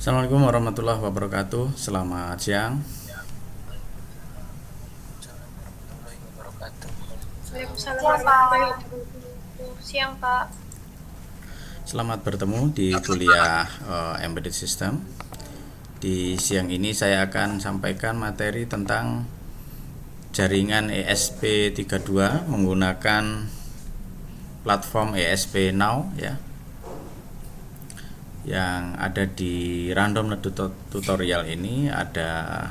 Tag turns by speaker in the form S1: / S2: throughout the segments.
S1: Assalamualaikum warahmatullahi wabarakatuh. Selamat siang.
S2: Waalaikumsalam warahmatullahi wabarakatuh. Siang, Pak.
S1: Selamat bertemu di kuliah Embedded System. Di siang ini saya akan sampaikan materi tentang jaringan ESP32 menggunakan platform ESP Now ya. Yang ada di random tutorial ini ada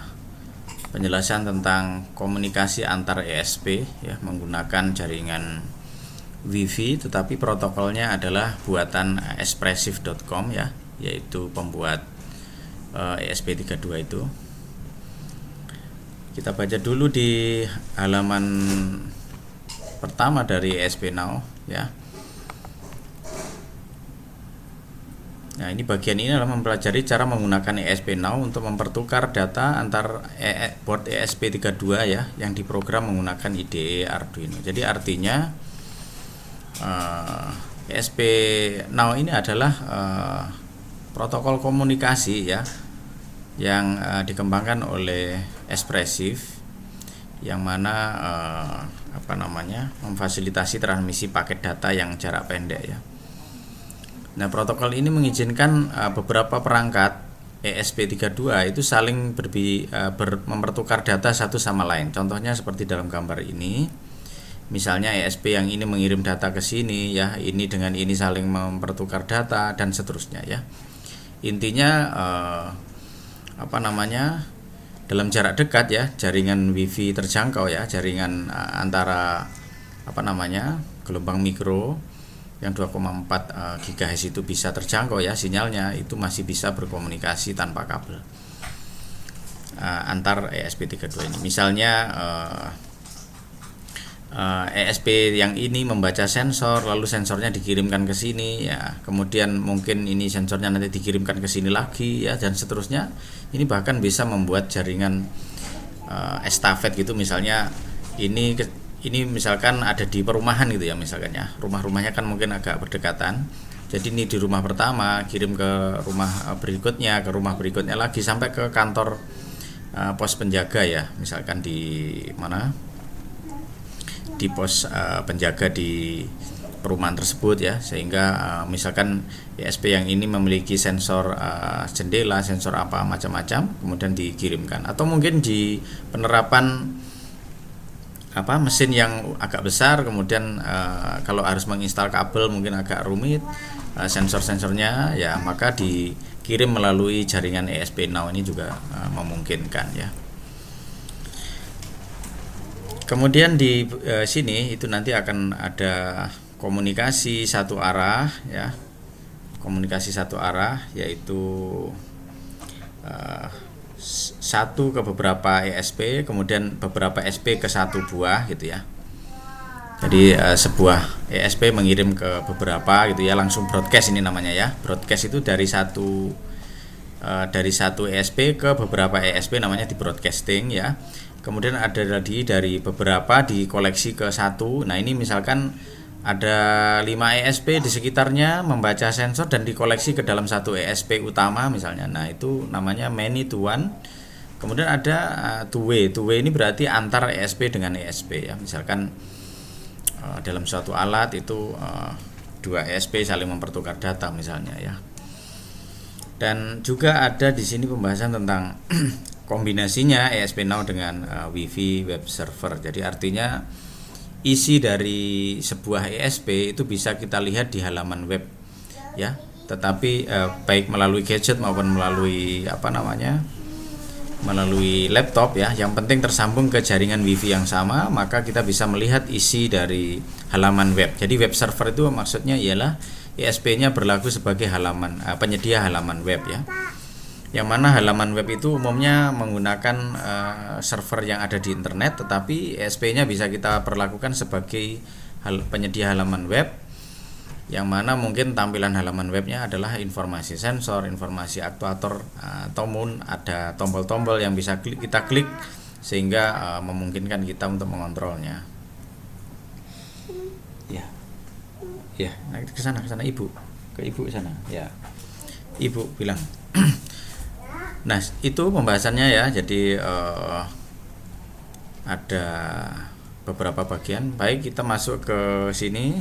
S1: penjelasan tentang komunikasi antar ESP ya menggunakan jaringan Wi-Fi, tetapi protokolnya adalah buatan espressif.com ya, yaitu pembuat ESP32 itu. Kita baca dulu di halaman pertama dari ESP Now ya. Nah, ini bagian ini adalah mempelajari cara menggunakan ESP Now untuk mempertukar data antar board ESP32 ya, yang diprogram menggunakan IDE Arduino. Jadi artinya ESP Now ini adalah protokol komunikasi ya, yang dikembangkan oleh Espressif, yang mana memfasilitasi transmisi paket data yang jarak pendek ya. Nah, protokol ini mengizinkan beberapa perangkat ESP32 itu saling mempertukar data satu sama lain. Contohnya seperti dalam gambar ini. Misalnya ESP yang ini mengirim data ke sini ya, ini dengan ini saling mempertukar data dan seterusnya ya. Intinya dalam jarak dekat ya, jaringan Wi-Fi terjangkau ya, jaringan antara gelombang mikro yang 2,4 GHz itu bisa terjangkau ya, sinyalnya itu masih bisa berkomunikasi tanpa kabel antar ESP32 ini. Misalnya ESP yang ini membaca sensor, lalu sensornya dikirimkan ke sini ya, kemudian mungkin ini sensornya nanti dikirimkan ke sini lagi ya, dan seterusnya. Ini bahkan bisa membuat jaringan estafet gitu, misalnya ini misalkan ada di perumahan gitu ya, misalkan ya, rumah-rumahnya kan mungkin agak berdekatan. Jadi ini di rumah pertama kirim ke rumah berikutnya, ke rumah berikutnya lagi, sampai ke kantor pos penjaga ya, misalkan di pos penjaga di perumahan tersebut ya, sehingga misalkan ESP yang ini memiliki sensor jendela, sensor apa macam-macam, kemudian dikirimkan. Atau mungkin di penerapan mesin yang agak besar, kemudian kalau harus menginstal kabel mungkin agak rumit, sensor-sensornya ya, maka dikirim melalui jaringan ESP Now ini juga memungkinkan ya. Kemudian di sini itu nanti akan ada komunikasi satu arah ya, komunikasi satu arah, yaitu satu ke beberapa ESP, kemudian beberapa ESP ke satu buah gitu ya. Jadi sebuah ESP mengirim ke beberapa gitu ya, langsung broadcast ini namanya ya. Broadcast itu dari satu ESP ke beberapa ESP, namanya di broadcasting ya. Kemudian ada tadi dari beberapa dikoleksi ke satu. Nah, ini misalkan ada 5 ESP di sekitarnya membaca sensor dan dikoleksi ke dalam satu ESP utama misalnya. Nah, itu namanya many to one. Kemudian ada two way. Two way ini berarti antar ESP dengan ESP ya. Misalkan dalam suatu alat itu 2 ESP saling mempertukar data misalnya ya. Dan juga ada di sini pembahasan tentang kombinasinya ESP Now dengan Wi-Fi web server. Jadi artinya isi dari sebuah ESP itu bisa kita lihat di halaman web ya, tetapi baik melalui gadget maupun melalui melalui laptop ya, yang penting tersambung ke jaringan Wi-Fi yang sama, maka kita bisa melihat isi dari halaman web. Jadi web server itu maksudnya ialah ESP-nya berlaku sebagai penyedia halaman web ya, yang mana halaman web itu umumnya menggunakan server yang ada di internet, tetapi ESP-nya bisa kita perlakukan sebagai penyedia halaman web, yang mana mungkin tampilan halaman webnya adalah informasi sensor, informasi aktuator, atau ada tombol-tombol yang bisa kita klik sehingga memungkinkan kita untuk mengontrolnya. Ya, nah, ke sana ibu, ke ibu sana ya. Ibu bilang Nah, itu pembahasannya ya. Jadi ada beberapa bagian. Baik, kita masuk ke sini.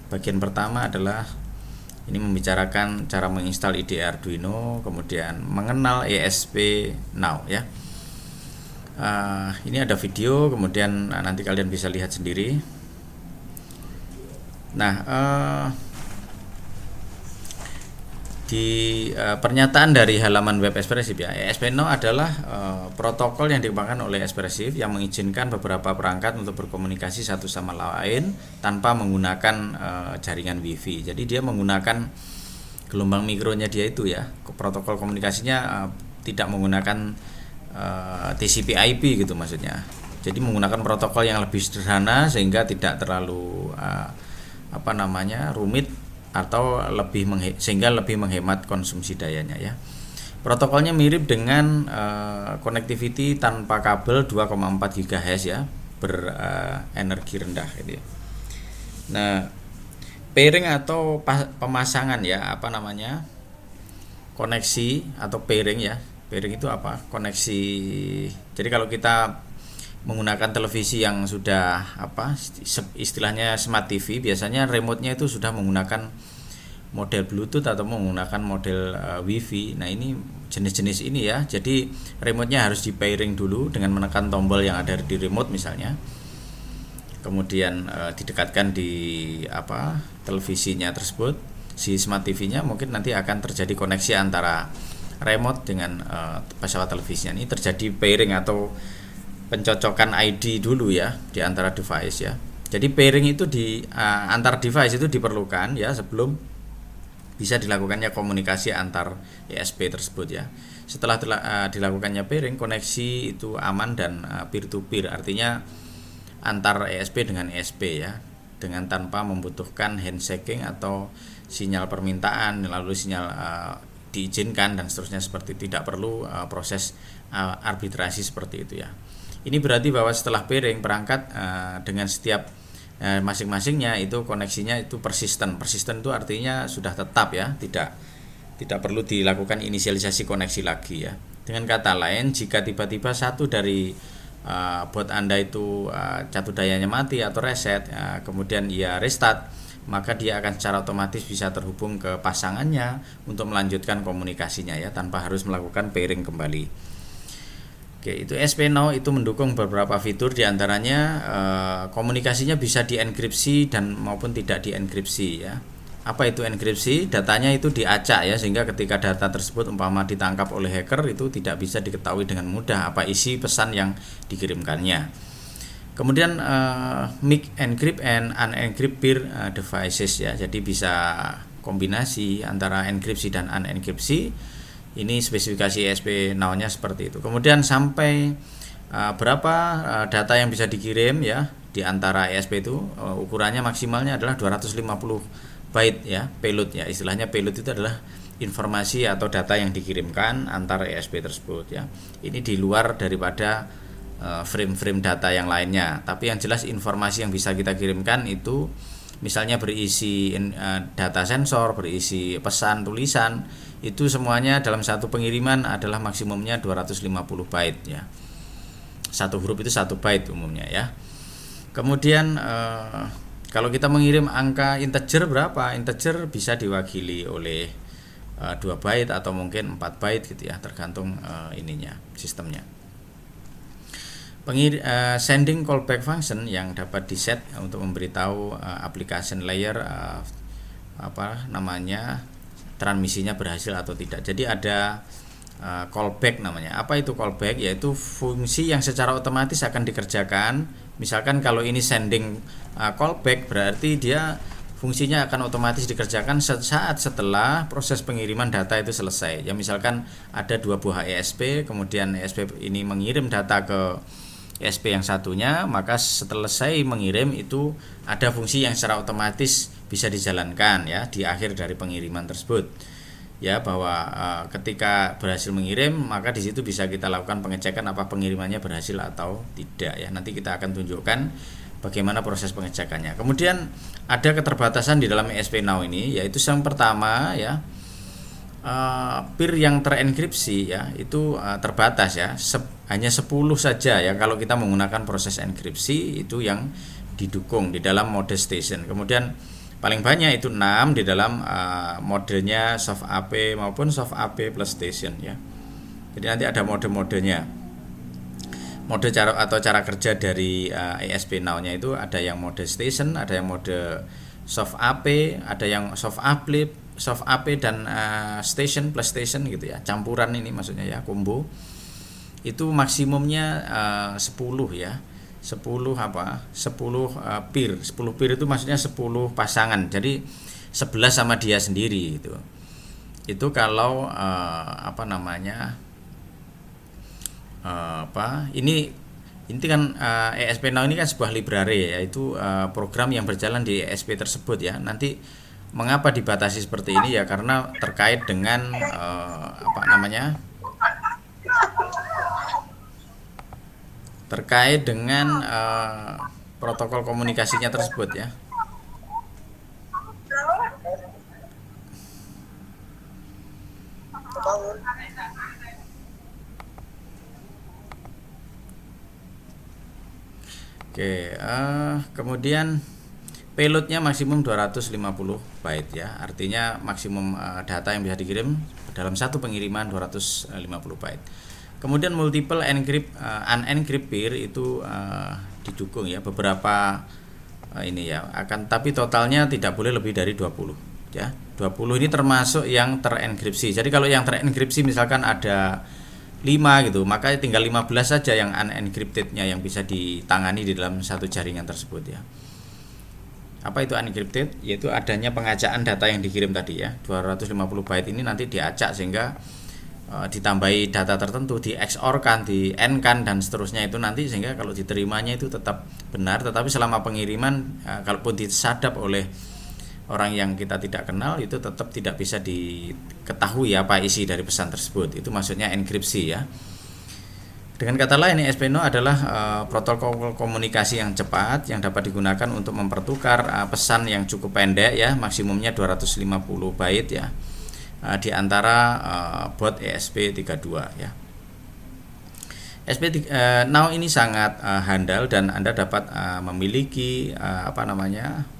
S1: Bagian pertama adalah ini membicarakan cara menginstal IDE Arduino, kemudian mengenal ESP Now ya. Ini ada video, kemudian nanti kalian bisa lihat sendiri. Nah, di pernyataan dari halaman web Espressif ya, ESP Now adalah protokol yang dikembangkan oleh Espressif yang mengizinkan beberapa perangkat untuk berkomunikasi satu sama lain tanpa menggunakan jaringan WiFi. Jadi dia menggunakan gelombang mikronya dia itu ya, protokol komunikasinya tidak menggunakan TCP/IP gitu maksudnya. Jadi menggunakan protokol yang lebih sederhana sehingga tidak terlalu rumit atau sehingga lebih menghemat konsumsi dayanya ya. Protokolnya mirip dengan connectivity tanpa kabel 2,4 GHz ya, berenergi rendah gitu ya. Nah, pairing atau pemasangan ya, koneksi atau pairing ya. Pairing itu apa? Koneksi. Jadi kalau kita menggunakan televisi yang sudah istilahnya smart TV, biasanya remote-nya itu sudah menggunakan model Bluetooth atau menggunakan model WiFi. Nah, ini jenis-jenis ini ya. Jadi remote-nya harus di pairing dulu dengan menekan tombol yang ada di remote misalnya. Kemudian didekatkan di televisinya tersebut, si smart TV-nya, mungkin nanti akan terjadi koneksi antara remote dengan pesawat televisinya. Ini terjadi pairing atau pencocokan ID dulu ya di antara device ya. Jadi pairing itu di antar device itu diperlukan ya sebelum bisa dilakukannya komunikasi antar ESP tersebut ya. Setelah dilakukannya pairing, koneksi itu aman dan peer to peer, artinya antar ESP dengan ESP ya, dengan tanpa membutuhkan handshaking atau sinyal permintaan lalu sinyal diizinkan dan seterusnya, seperti tidak perlu proses arbitrasi seperti itu ya. Ini berarti bahwa setelah pairing, perangkat dengan setiap masing-masingnya itu koneksinya itu persisten. Persisten itu artinya sudah tetap ya, tidak perlu dilakukan inisialisasi koneksi lagi ya. Dengan kata lain, jika tiba-tiba satu dari bot Anda itu catu dayanya mati atau reset, kemudian ia restart, maka dia akan secara otomatis bisa terhubung ke pasangannya untuk melanjutkan komunikasinya ya, tanpa harus melakukan pairing kembali. Oke, itu ESP Now itu mendukung beberapa fitur, diantaranya komunikasinya bisa dienkripsi dan maupun tidak dienkripsi ya. Apa itu enkripsi? Datanya itu diacak ya, sehingga ketika data tersebut umpama ditangkap oleh hacker itu tidak bisa diketahui dengan mudah apa isi pesan yang dikirimkannya. Kemudian mix encrypt and unencrypt peer devices ya. Jadi bisa kombinasi antara enkripsi dan unencrypsi. Ini spesifikasi ESP Now-nya seperti itu. Kemudian sampai berapa data yang bisa dikirim ya di antara ESP itu, ukurannya maksimalnya adalah 250 byte ya, payload ya. Istilahnya payload itu adalah informasi atau data yang dikirimkan antar ESP tersebut ya. Ini di luar daripada frame-frame data yang lainnya. Tapi yang jelas informasi yang bisa kita kirimkan itu misalnya berisi data sensor, berisi pesan, tulisan, itu semuanya dalam satu pengiriman adalah maksimumnya 250 byte ya. Satu huruf itu 1 byte umumnya ya. Kemudian kalau kita mengirim angka integer berapa? Integer bisa diwakili oleh 2 byte atau mungkin 4 byte gitu ya, tergantung sistemnya. Sending callback function yang dapat diset untuk memberitahu application layer transmisinya berhasil atau tidak. Jadi ada callback namanya. Apa itu callback? Yaitu fungsi yang secara otomatis akan dikerjakan. Misalkan kalau ini sending callback, berarti dia fungsinya akan otomatis dikerjakan saat setelah proses pengiriman data itu selesai. Ya, misalkan ada 2 buah ESP, kemudian ESP ini mengirim data ke ESP yang satunya, maka setelah selesai mengirim itu ada fungsi yang secara otomatis bisa dijalankan ya di akhir dari pengiriman tersebut. Ya, bahwa ketika berhasil mengirim, maka di situ bisa kita lakukan pengecekan apa pengirimannya berhasil atau tidak ya. Nanti kita akan tunjukkan bagaimana proses pengecekannya. Kemudian ada keterbatasan di dalam ESP Now ini, yaitu yang pertama ya, peer yang terenkripsi ya itu terbatas ya, hanya 10 saja ya kalau kita menggunakan proses enkripsi itu yang didukung di dalam mode station. Kemudian paling banyak itu 6 di dalam modenya soft AP maupun soft AP plus station ya. Jadi nanti ada mode-modenya. Mode cara kerja dari ESP Now-nya itu ada yang mode station, ada yang mode soft AP, ada yang soft AP dan station plus station gitu ya. Campuran ini maksudnya ya, combo. Itu maksimumnya 10 ya. 10 peer. 10 peer itu maksudnya 10 pasangan. Jadi 11 sama dia sendiri itu. Itu kalau ini kan ESP Now ini kan sebuah library ya, yaitu program yang berjalan di ESP tersebut ya. Nanti mengapa dibatasi seperti ini ya, karena terkait dengan protokol komunikasinya tersebut ya. Oke, kemudian payloadnya maksimum 250 byte ya, artinya maksimum data yang bisa dikirim dalam satu pengiriman 250 byte. Kemudian multiple unencrypt peer itu didukung ya, beberapa ini ya, tapi totalnya tidak boleh lebih dari 20 ya. 20 ini termasuk yang terenkripsi. Jadi kalau yang terenkripsi misalkan ada 5 gitu, maka tinggal 15 saja yang unencrypted-nya yang bisa ditangani di dalam satu jaringan tersebut ya. Apa itu unencrypted? Yaitu adanya pengacaan data yang dikirim tadi ya. 250 byte ini nanti diacak sehingga ditambahi data tertentu, di XOR-kan, di AND-kan dan seterusnya itu nanti, sehingga kalau diterimanya itu tetap benar, tetapi selama pengiriman kalaupun disadap oleh orang yang kita tidak kenal itu tetap tidak bisa diketahui apa isi dari pesan tersebut. Itu maksudnya enkripsi ya. Dengan kata lain, ESP Now adalah protokol komunikasi yang cepat yang dapat digunakan untuk mempertukar pesan yang cukup pendek ya, maksimumnya 250 byte ya, di antara bot ESP32 ya. ESP Now ini sangat handal dan Anda dapat memiliki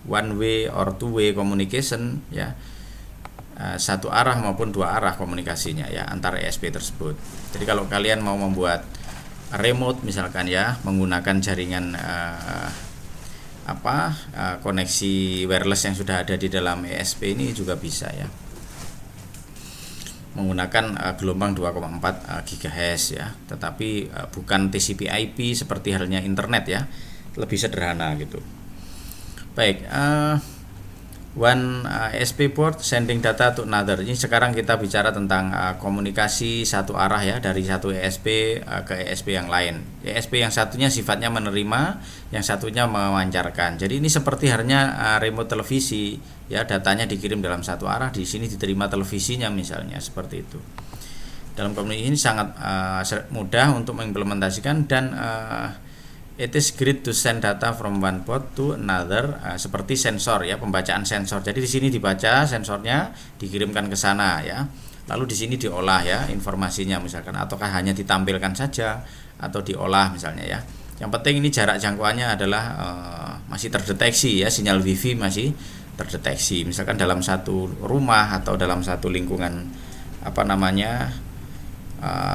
S1: one way or two way communication ya, satu arah maupun dua arah komunikasinya ya antara ESP tersebut. Jadi kalau kalian mau membuat remote misalkan ya, menggunakan jaringan koneksi wireless yang sudah ada di dalam ESP ini juga bisa ya, menggunakan gelombang 2,4 GHz ya, tetapi bukan TCP/IP seperti halnya internet ya, lebih sederhana gitu. Baik, one ESP port sending data to another. Ini sekarang kita bicara tentang komunikasi satu arah ya, dari satu ESP ke ESP yang lain. ESP yang satunya sifatnya menerima, yang satunya memancarkan. Jadi ini seperti halnya remote televisi ya, datanya dikirim dalam satu arah, di sini diterima televisinya misalnya, seperti itu. Dalam komunikasi ini sangat mudah untuk mengimplementasikan, dan it is great to send data from one port to another, seperti sensor ya, pembacaan sensor. Jadi di sini dibaca sensornya, dikirimkan ke sana ya. Lalu di sini diolah ya informasinya misalkan, ataukah hanya ditampilkan saja atau diolah misalnya ya. Yang penting ini jarak jangkauannya adalah masih terdeteksi ya, sinyal wifi masih terdeteksi. Misalkan dalam satu rumah atau dalam satu lingkungan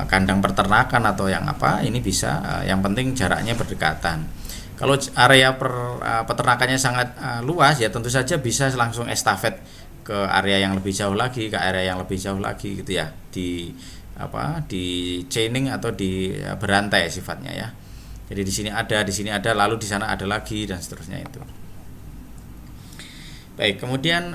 S1: kandang peternakan atau yang ini bisa, yang penting jaraknya berdekatan. Kalau area peternakannya sangat luas ya, tentu saja bisa langsung estafet ke area yang lebih jauh lagi, ke area yang lebih jauh lagi gitu ya, di chaining atau di berantai sifatnya ya. Jadi di sini ada, lalu di sana ada lagi dan seterusnya itu. Baik, kemudian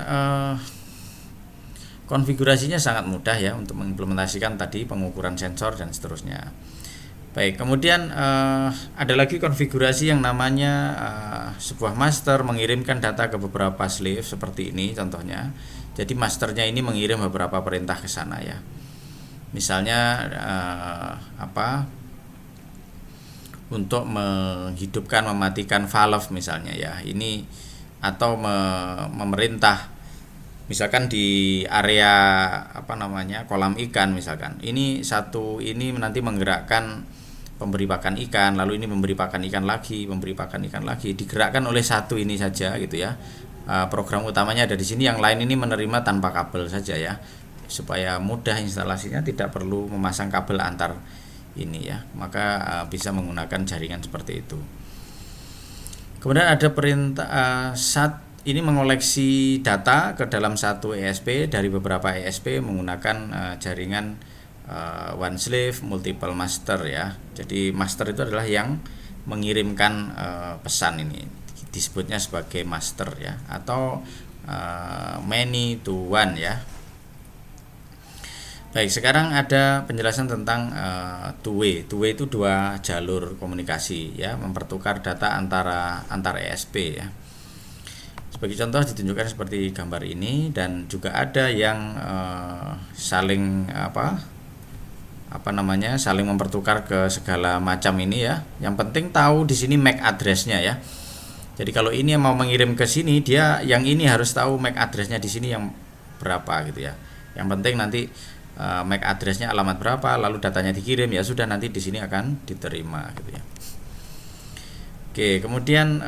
S1: konfigurasinya sangat mudah ya untuk mengimplementasikan tadi pengukuran sensor dan seterusnya. Baik, kemudian ada lagi konfigurasi yang namanya sebuah master mengirimkan data ke beberapa slave seperti ini contohnya. Jadi masternya ini mengirim beberapa perintah ke sana ya. Misalnya untuk menghidupkan mematikan valve misalnya ya. Ini atau memerintah Misalkan di area kolam ikan misalkan. Ini nanti menggerakkan pemberi pakan ikan, lalu ini memberi pakan ikan lagi, digerakkan oleh satu ini saja gitu ya. Program utamanya ada di sini, yang lain ini menerima tanpa kabel saja ya. Supaya mudah instalasinya, tidak perlu memasang kabel antar ini ya. Maka bisa menggunakan jaringan seperti itu. Kemudian ada perintah ini mengoleksi data ke dalam satu ESP dari beberapa ESP menggunakan jaringan one slave multiple master ya. Jadi master itu adalah yang mengirimkan pesan, ini disebutnya sebagai master ya, atau many to one ya. Baik, sekarang ada penjelasan tentang two way. Two way itu dua jalur komunikasi ya, mempertukar data antar ESP ya. Sebagai contoh ditunjukkan seperti gambar ini, dan juga ada yang saling saling mempertukar ke segala macam ini ya. Yang penting tahu di sini MAC address-nya ya. Jadi kalau ini yang mau mengirim ke sini, dia yang ini harus tahu MAC address-nya di sini yang berapa gitu ya. Yang penting nanti MAC address-nya alamat berapa, lalu datanya dikirim, ya sudah, nanti di sini akan diterima gitu ya. Oke, kemudian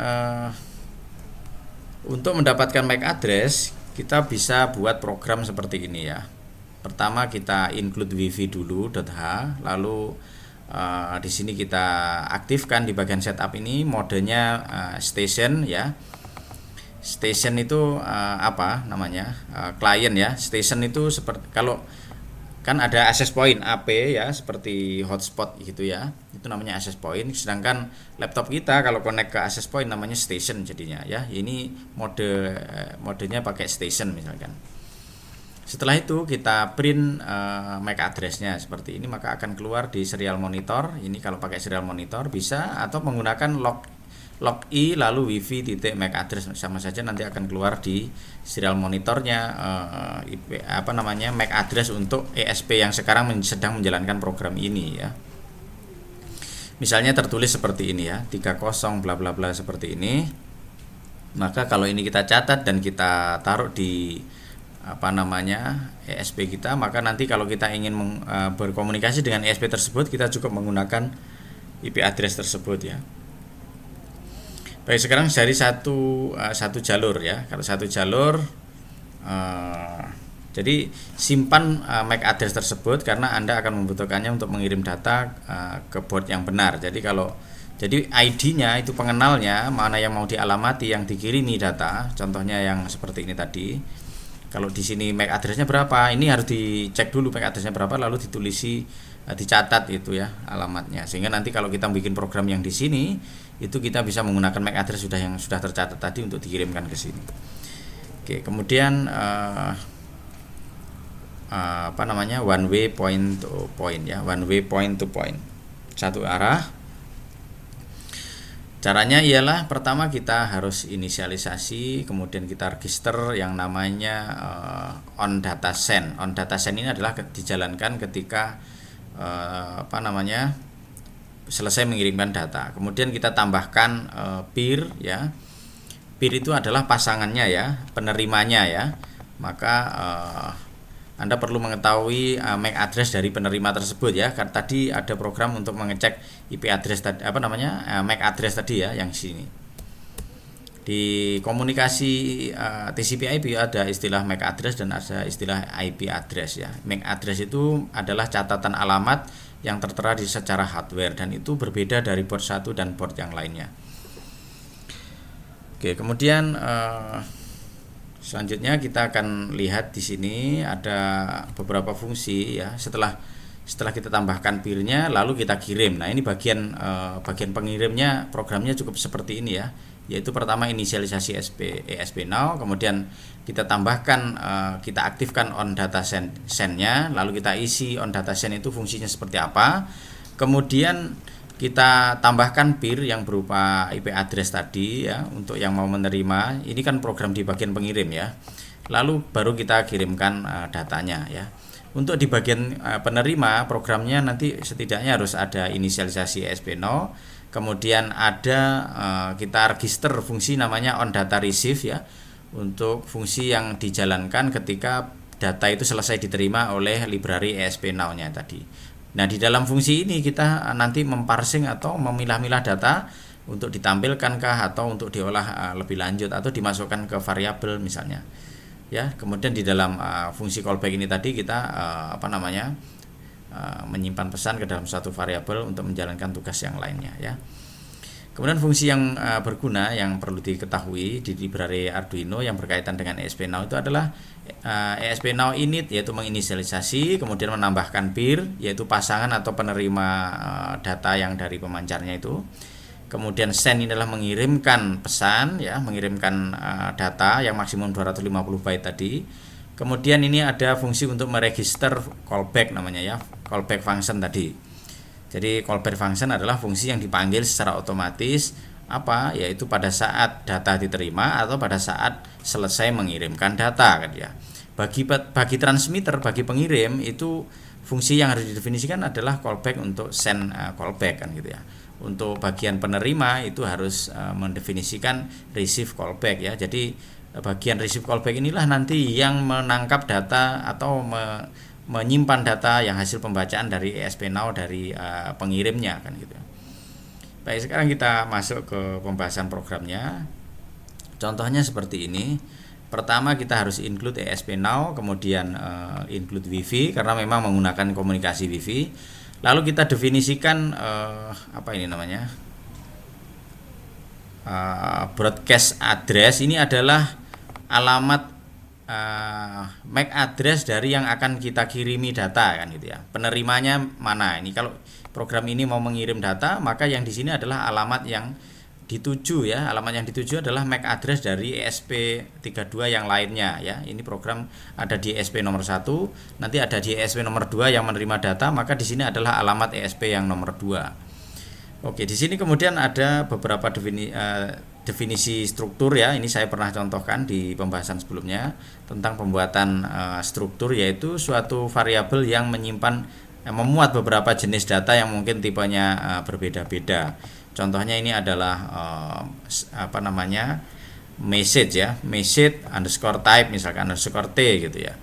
S1: untuk mendapatkan MAC address, kita bisa buat program seperti ini ya. Pertama kita include wifi dulu .h, lalu di sini kita aktifkan di bagian setup ini modenya station ya. Station itu client ya. Station itu seperti, kalau kan ada access point AP ya, seperti hotspot gitu ya, itu namanya access point. Sedangkan laptop kita kalau connect ke access point namanya station jadinya ya. Ini modenya pakai station misalkan. Setelah itu kita print MAC address-nya seperti ini, maka akan keluar di serial monitor. Ini kalau pakai serial monitor bisa, atau menggunakan log i lalu wifi titik MAC address, sama saja nanti akan keluar di serial monitornya MAC address untuk ESP yang sekarang sedang menjalankan program ini ya. Misalnya tertulis seperti ini ya, 30 bla bla bla seperti ini. Maka kalau ini kita catat dan kita taruh di ESP kita, maka nanti kalau kita ingin berkomunikasi dengan ESP tersebut, kita cukup menggunakan IP address tersebut ya. Baik, sekarang dari satu jalur ya. Kalau satu jalur, jadi simpan MAC address tersebut, karena Anda akan membutuhkannya untuk mengirim data ke board yang benar. Jadi ID-nya itu pengenalnya, mana yang mau dialamati, yang dikirimi data. Contohnya yang seperti ini tadi. Kalau di sini MAC address-nya berapa, ini harus dicek dulu MAC address-nya berapa, lalu dicatat itu ya alamatnya. Sehingga nanti kalau kita bikin program yang di sini, itu kita bisa menggunakan MAC address yang sudah tercatat tadi untuk dikirimkan ke sini. Oke, kemudian one way point to point ya, one way point to point, satu arah. Caranya ialah pertama kita harus inisialisasi, kemudian kita register yang namanya on data send. On data send ini adalah dijalankan ketika selesai mengirimkan data. Kemudian kita tambahkan peer ya. Peer itu adalah pasangannya ya, penerimanya ya. Maka Anda perlu mengetahui MAC address dari penerima tersebut ya. Karena tadi ada program untuk mengecek IP address tadi, MAC address tadi ya, yang sini. Di komunikasi TCP/IP ada istilah MAC address dan ada istilah IP address ya. MAC address itu adalah catatan alamat yang tertera secara hardware, dan itu berbeda dari port 1 dan port yang lainnya. Oke, kemudian selanjutnya kita akan lihat di sini ada beberapa fungsi ya. Setelah kita tambahkan peer-nya, lalu kita kirim. Nah, ini bagian pengirimnya, programnya cukup seperti ini ya. Yaitu pertama inisialisasi ESP now, kemudian kita tambahkan, kita aktifkan on data send-nya, lalu kita isi on data send itu fungsinya seperti apa. Kemudian kita tambahkan peer yang berupa IP address tadi ya, untuk yang mau menerima. Ini kan program di bagian pengirim ya. Lalu baru kita kirimkan datanya ya. Untuk di bagian penerima, programnya nanti setidaknya harus ada inisialisasi ESP0, kemudian ada kita register fungsi namanya on data receive ya. untuk fungsi yang dijalankan ketika data itu selesai diterima oleh library ESP Now-nya tadi. Nah, di dalam fungsi ini kita nanti memparsing atau memilah-milah data untuk ditampilkankah atau untuk diolah lebih lanjut atau dimasukkan ke variabel misalnya. Ya, kemudian di dalam fungsi callback ini tadi kita menyimpan pesan ke dalam suatu variabel untuk menjalankan tugas yang lainnya ya. Kemudian fungsi yang berguna yang perlu diketahui di library Arduino yang berkaitan dengan ESP Now itu adalah ESP Now init, yaitu menginisialisasi, kemudian menambahkan peer, yaitu pasangan atau penerima data yang dari pemancarnya itu. Kemudian send ini adalah mengirimkan pesan ya, mengirimkan data yang maksimum 250 byte tadi. Kemudian ini ada fungsi untuk meregister callback namanya ya, callback function tadi. Jadi callback function adalah fungsi yang dipanggil secara otomatis yaitu pada saat data diterima atau pada saat selesai mengirimkan data kan ya. Bagi transmitter, bagi pengirim itu fungsi yang harus didefinisikan adalah callback untuk send callback kan gitu ya. Untuk bagian penerima itu harus mendefinisikan receive callback ya. Jadi bagian receive callback inilah nanti yang menangkap data atau menyimpan data yang hasil pembacaan dari ESP Now dari pengirimnya kan gitu. Baik, sekarang kita masuk ke pembahasan programnya. Contohnya seperti ini. Pertama kita harus include ESP Now, kemudian include Wi-Fi karena memang menggunakan komunikasi Wi-Fi. Lalu kita definisikan broadcast address. Ini adalah alamat MAC address dari yang akan kita kirimi data kan gitu ya. Penerimanya mana? Ini kalau program ini mau mengirim data, maka yang di sini adalah alamat yang dituju ya. Alamat yang dituju adalah MAC address dari ESP32 yang lainnya ya. Ini program ada di ESP nomor 1, nanti ada di ESP nomor 2 yang menerima data, maka di sini adalah alamat ESP yang nomor 2. Oke, di sini kemudian ada beberapa definisi struktur ya. Ini saya pernah contohkan di pembahasan sebelumnya tentang pembuatan struktur, yaitu suatu variabel yang memuat beberapa jenis data yang mungkin tipenya berbeda-beda. Contohnya ini adalah message ya, message underscore type misalkan underscore t gitu ya.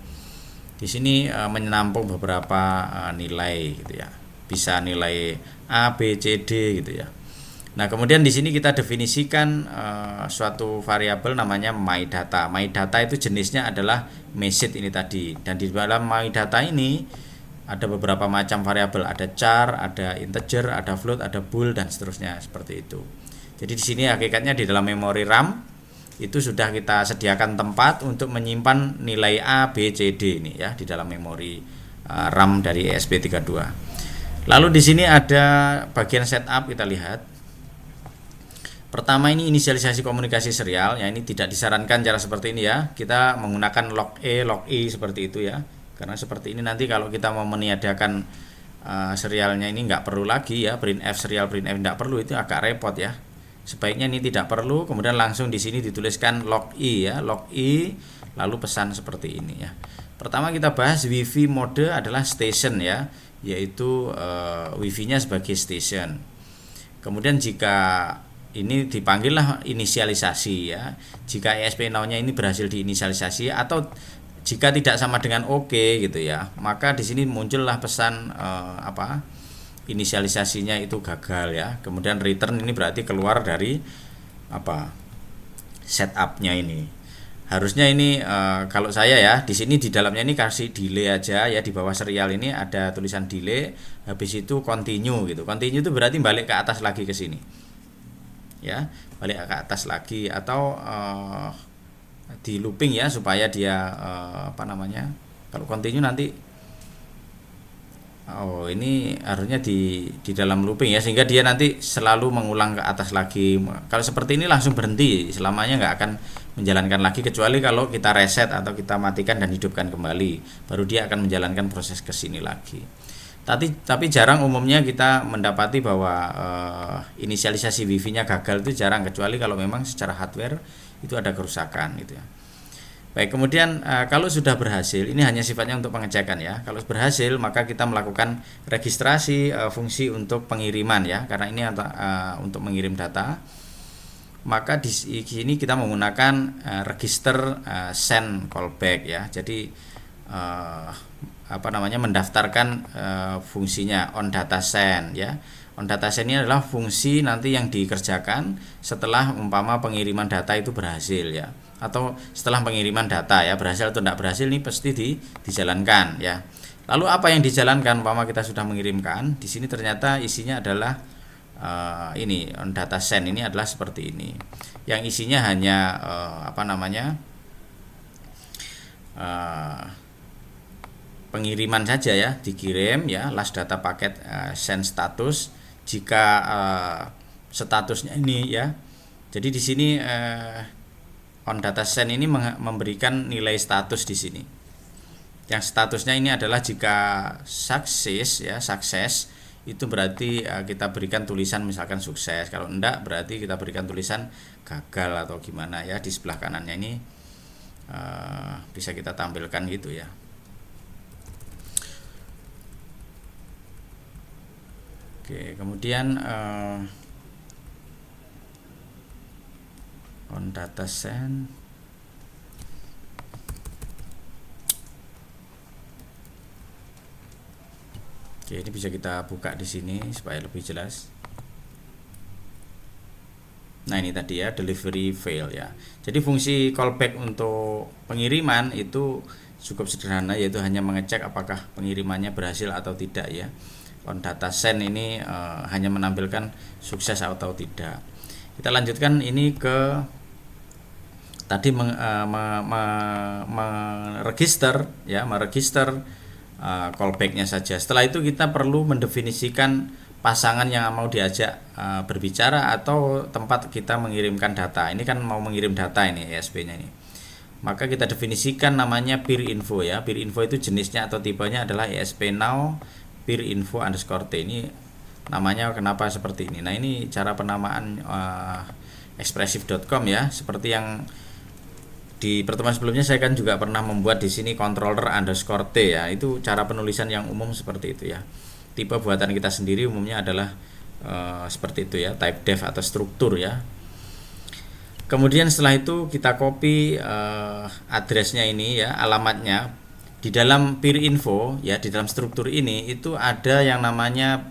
S1: Di sini menampung beberapa nilai gitu ya. Bisa nilai A, B, C, D gitu ya. Nah, kemudian di sini kita definisikan suatu variabel namanya myData. myData itu jenisnya adalah message ini tadi. Dan di dalam myData ini ada beberapa macam variabel, ada char, ada integer, ada float, ada bool dan seterusnya seperti itu. Jadi di sini hakikatnya di dalam memori RAM itu sudah kita sediakan tempat untuk menyimpan nilai A, B, C, D ini ya di dalam memori RAM dari ESP32. Lalu di sini ada bagian setup, kita lihat. Pertama ini inisialisasi komunikasi serial, ya ini tidak disarankan cara seperti ini ya. Kita menggunakan log E, log I seperti itu ya. Karena seperti ini nanti kalau kita mau meniadakan serialnya ini nggak perlu lagi ya, printf serial printf nggak perlu, itu agak repot ya. Sebaiknya ini tidak perlu, kemudian langsung di sini dituliskan log I ya, log I lalu pesan seperti ini ya. Pertama kita bahas Wi-Fi mode adalah station ya, yaitu Wi-Fi-nya sebagai station. Kemudian jika ini dipanggillah inisialisasi ya. Jika ESP Now-nya ini berhasil diinisialisasi atau jika tidak sama dengan oke gitu ya, maka di sini muncullah pesan inisialisasinya itu gagal ya. Kemudian return ini berarti keluar dari setupnya ini. Harusnya ini kalau saya ya di sini di dalamnya ini kasih delay aja ya, di bawah serial ini ada tulisan delay, habis itu continue gitu. Continue itu berarti balik ke atas lagi ke sini. Ya, balik ke atas lagi atau di looping ya supaya dia kalau continue nanti ini harusnya di dalam looping ya, sehingga dia nanti selalu mengulang ke atas lagi. Kalau seperti ini langsung berhenti, selamanya nggak akan menjalankan lagi, kecuali kalau kita reset atau kita matikan dan hidupkan kembali, baru dia akan menjalankan proses ke sini lagi. Tapi jarang umumnya kita mendapati bahwa inisialisasi Wi-Fi-nya gagal, itu jarang, kecuali kalau memang secara hardware itu ada kerusakan gitu ya. Baik, kemudian kalau sudah berhasil, ini hanya sifatnya untuk pengecekan ya. Kalau berhasil maka kita melakukan registrasi fungsi untuk pengiriman ya, karena ini untuk mengirim data. maka di sini kita menggunakan register send callback ya. Jadi mendaftarkan fungsinya on data send ya. On data send ini adalah fungsi nanti yang dikerjakan setelah umpama pengiriman data itu berhasil ya, atau setelah pengiriman data ya, berhasil atau tidak berhasil ini pasti dijalankan ya. Lalu apa yang dijalankan umpama kita sudah mengirimkan, di sini ternyata isinya adalah ini on data send ini adalah seperti ini, yang isinya hanya pengiriman saja ya, dikirim ya, last data paket send status. Jika statusnya ini ya, jadi di sini on data send ini memberikan nilai status di sini. Yang statusnya ini adalah jika sukses ya, sukses itu berarti kita berikan tulisan misalkan sukses. Kalau enggak berarti kita berikan tulisan gagal atau gimana ya. Di sebelah kanannya ini bisa kita tampilkan gitu ya. Oke, kemudian on data send oke, ini bisa kita buka di sini supaya lebih jelas. Nah, ini tadi ya, delivery fail ya. Jadi fungsi callback untuk pengiriman itu cukup sederhana, yaitu hanya mengecek apakah pengirimannya berhasil atau tidak ya. On data send ini hanya menampilkan sukses atau tidak. Kita lanjutkan ini ke tadi meregister ya, meregister callbacknya saja. Setelah itu kita perlu mendefinisikan pasangan yang mau diajak berbicara atau tempat kita mengirimkan data. Ini kan mau mengirim data ini ESP-nya ini. Maka kita definisikan namanya peer info ya. Peer info itu jenisnya atau tipenya adalah ESP now peer info _ t. Ini namanya kenapa seperti ini. Nah, ini cara penamaan expressive.com ya, seperti yang di pertemuan sebelumnya saya kan juga pernah membuat di sini controller _ t ya. Itu cara penulisan yang umum seperti itu ya. Tipe buatan kita sendiri umumnya adalah seperti itu ya, type def atau struktur ya. Kemudian setelah itu kita copy addressnya ini ya, alamatnya. Di dalam peer info ya, di dalam struktur ini itu ada yang namanya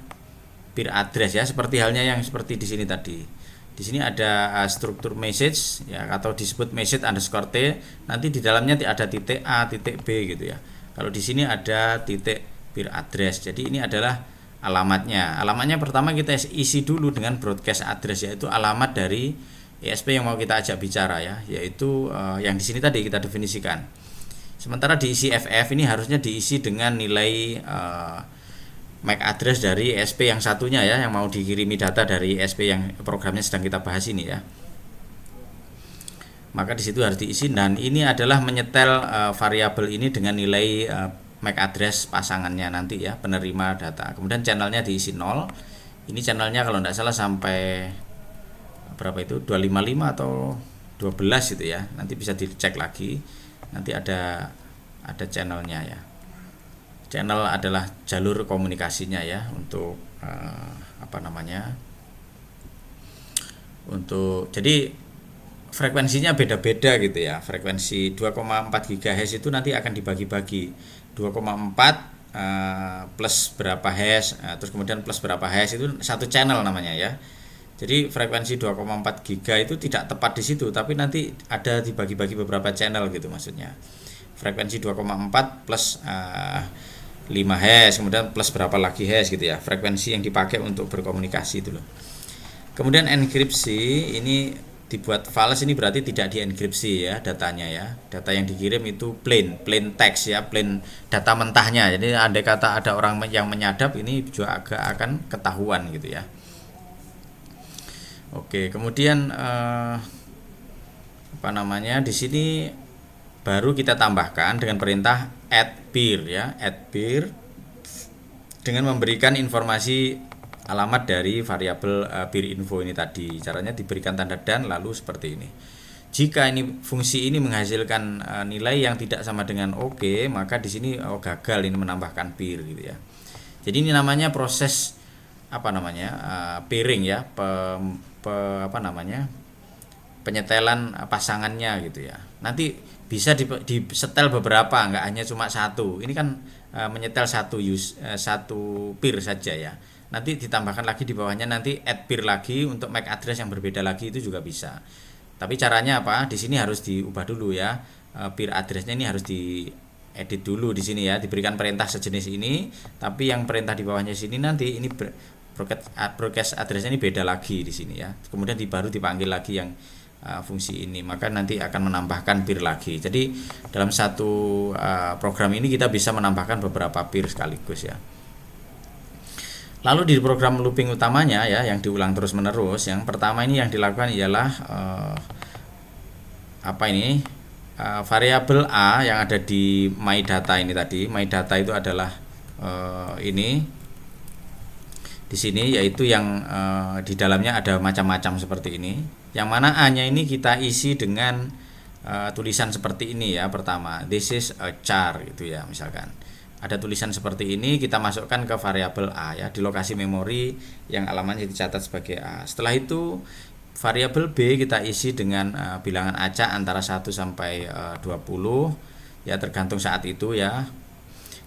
S1: peer address ya, seperti halnya yang seperti di sini tadi. Di sini ada struktur message ya, atau disebut message _ t. Nanti di dalamnya ada titik A, titik B gitu ya. Kalau di sini ada titik peer address. Jadi ini adalah alamatnya. Alamatnya pertama kita isi dulu dengan broadcast address, yaitu alamat dari ESP yang mau kita ajak bicara ya, yaitu yang di sini tadi kita definisikan. Sementara diisi FF ini harusnya diisi dengan nilai MAC address dari ESP yang satunya ya, yang mau dikirimi data dari ESP yang programnya sedang kita bahas ini ya. Maka di situ harus diisi, dan ini adalah menyetel variabel ini dengan nilai MAC address pasangannya nanti ya, penerima data. Kemudian channelnya diisi 0. Ini channelnya kalau tidak salah sampai berapa itu, 255 atau 12 gitu ya. Nanti bisa dicek lagi. Nanti ada channelnya ya. Channel adalah jalur komunikasinya ya, untuk untuk jadi frekuensinya beda-beda gitu ya. Frekuensi 2,4 GHz itu nanti akan dibagi-bagi 2,4 plus berapa Hz, terus kemudian plus berapa Hz itu satu channel namanya ya. Jadi frekuensi 2,4 giga itu tidak tepat di situ, tapi nanti ada dibagi-bagi beberapa channel gitu maksudnya. Frekuensi 2,4 plus 5 Hz, kemudian plus berapa lagi Hz gitu ya. Frekuensi yang dipakai untuk berkomunikasi itu loh. Kemudian enkripsi ini dibuat fals, ini berarti tidak dienkripsi ya datanya ya. Data yang dikirim itu plain text ya, plain data mentahnya. Jadi andai kata ada orang yang menyadap, ini juga agak akan ketahuan gitu ya. Oke, kemudian di sini baru kita tambahkan dengan perintah add peer ya, add peer dengan memberikan informasi alamat dari variabel peer info ini tadi. Caranya diberikan tanda dan lalu seperti ini. Jika ini fungsi ini menghasilkan nilai yang tidak sama dengan oke, maka di sini gagal ini menambahkan peer gitu ya. Jadi ini namanya proses pairing ya, penyetelan pasangannya gitu ya. Nanti bisa disetel beberapa, nggak hanya cuma satu. Ini kan menyetel satu peer saja ya. Nanti ditambahkan lagi di bawahnya nanti add peer lagi untuk MAC address yang berbeda lagi, itu juga bisa. Tapi caranya apa? Di sini harus diubah dulu ya. Peer addressnya ini harus diedit dulu di sini ya. Diberikan perintah sejenis ini, tapi yang perintah di bawahnya sini nanti ini broadcast addressnya ini beda lagi di sini ya. Kemudian baru dipanggil lagi yang fungsi ini, maka nanti akan menambahkan peer lagi. Jadi dalam satu program ini kita bisa menambahkan beberapa peer sekaligus ya. Lalu di program looping utamanya ya, yang diulang terus menerus, yang pertama ini yang dilakukan ialah variabel A yang ada di my data ini tadi. My data itu adalah ini di sini, yaitu yang di dalamnya ada macam-macam seperti ini. Yang mana A-nya ini kita isi dengan tulisan seperti ini ya. Pertama, this is a char gitu ya, misalkan. Ada tulisan seperti ini, kita masukkan ke variabel A ya, di lokasi memori yang alamatnya dicatat sebagai A. Setelah itu variabel B kita isi dengan bilangan acak antara 1 sampai 20 ya, tergantung saat itu ya.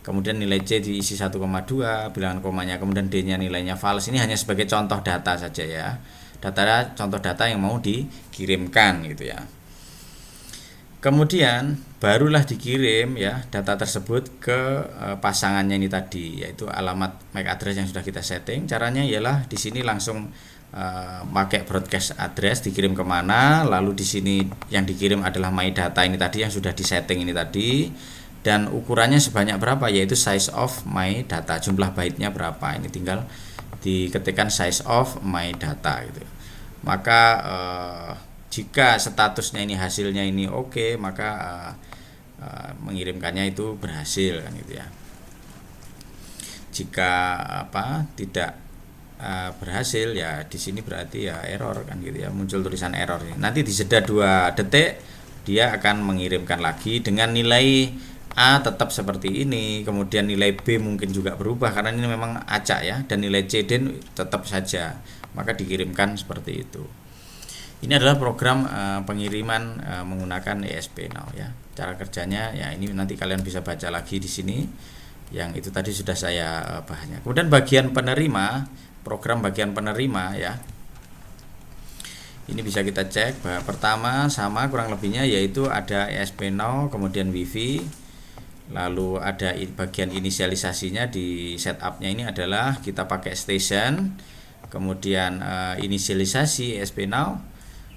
S1: Kemudian nilai C diisi 1,2, bilangan komanya, kemudian D-nya nilainya false. Ini hanya sebagai contoh data saja ya. Contoh data yang mau dikirimkan gitu ya. Kemudian barulah dikirim ya data tersebut ke pasangannya ini tadi, yaitu alamat MAC address yang sudah kita setting. Caranya ialah di sini langsung pakai broadcast address, dikirim kemana, lalu di sini yang dikirim adalah my data ini tadi yang sudah disetting ini tadi, dan ukurannya sebanyak berapa, yaitu size of my data, jumlah baitnya berapa. Ini tinggal diketikkan size of my data gitu. Maka jika statusnya ini hasilnya ini oke, maka mengirimkannya itu berhasil kan gitu ya. Jika tidak berhasil ya, di sini berarti ya error kan gitu ya, muncul tulisan error ini. Nanti di jeda 2 detik dia akan mengirimkan lagi dengan nilai A tetap seperti ini, kemudian nilai B mungkin juga berubah karena ini memang acak ya, dan nilai C D tetap saja, maka dikirimkan seperti itu. Ini adalah program pengiriman menggunakan ESP-Now ya. Cara kerjanya ya ini nanti kalian bisa baca lagi di sini. Yang itu tadi sudah saya bahasnya. Kemudian bagian penerima, program bagian penerima ya. Ini bisa kita cek bahwa pertama sama kurang lebihnya, yaitu ada ESP-Now, kemudian Wi-Fi. Lalu ada bagian inisialisasinya di setupnya ini adalah kita pakai station, kemudian inisialisasi ESP-Now,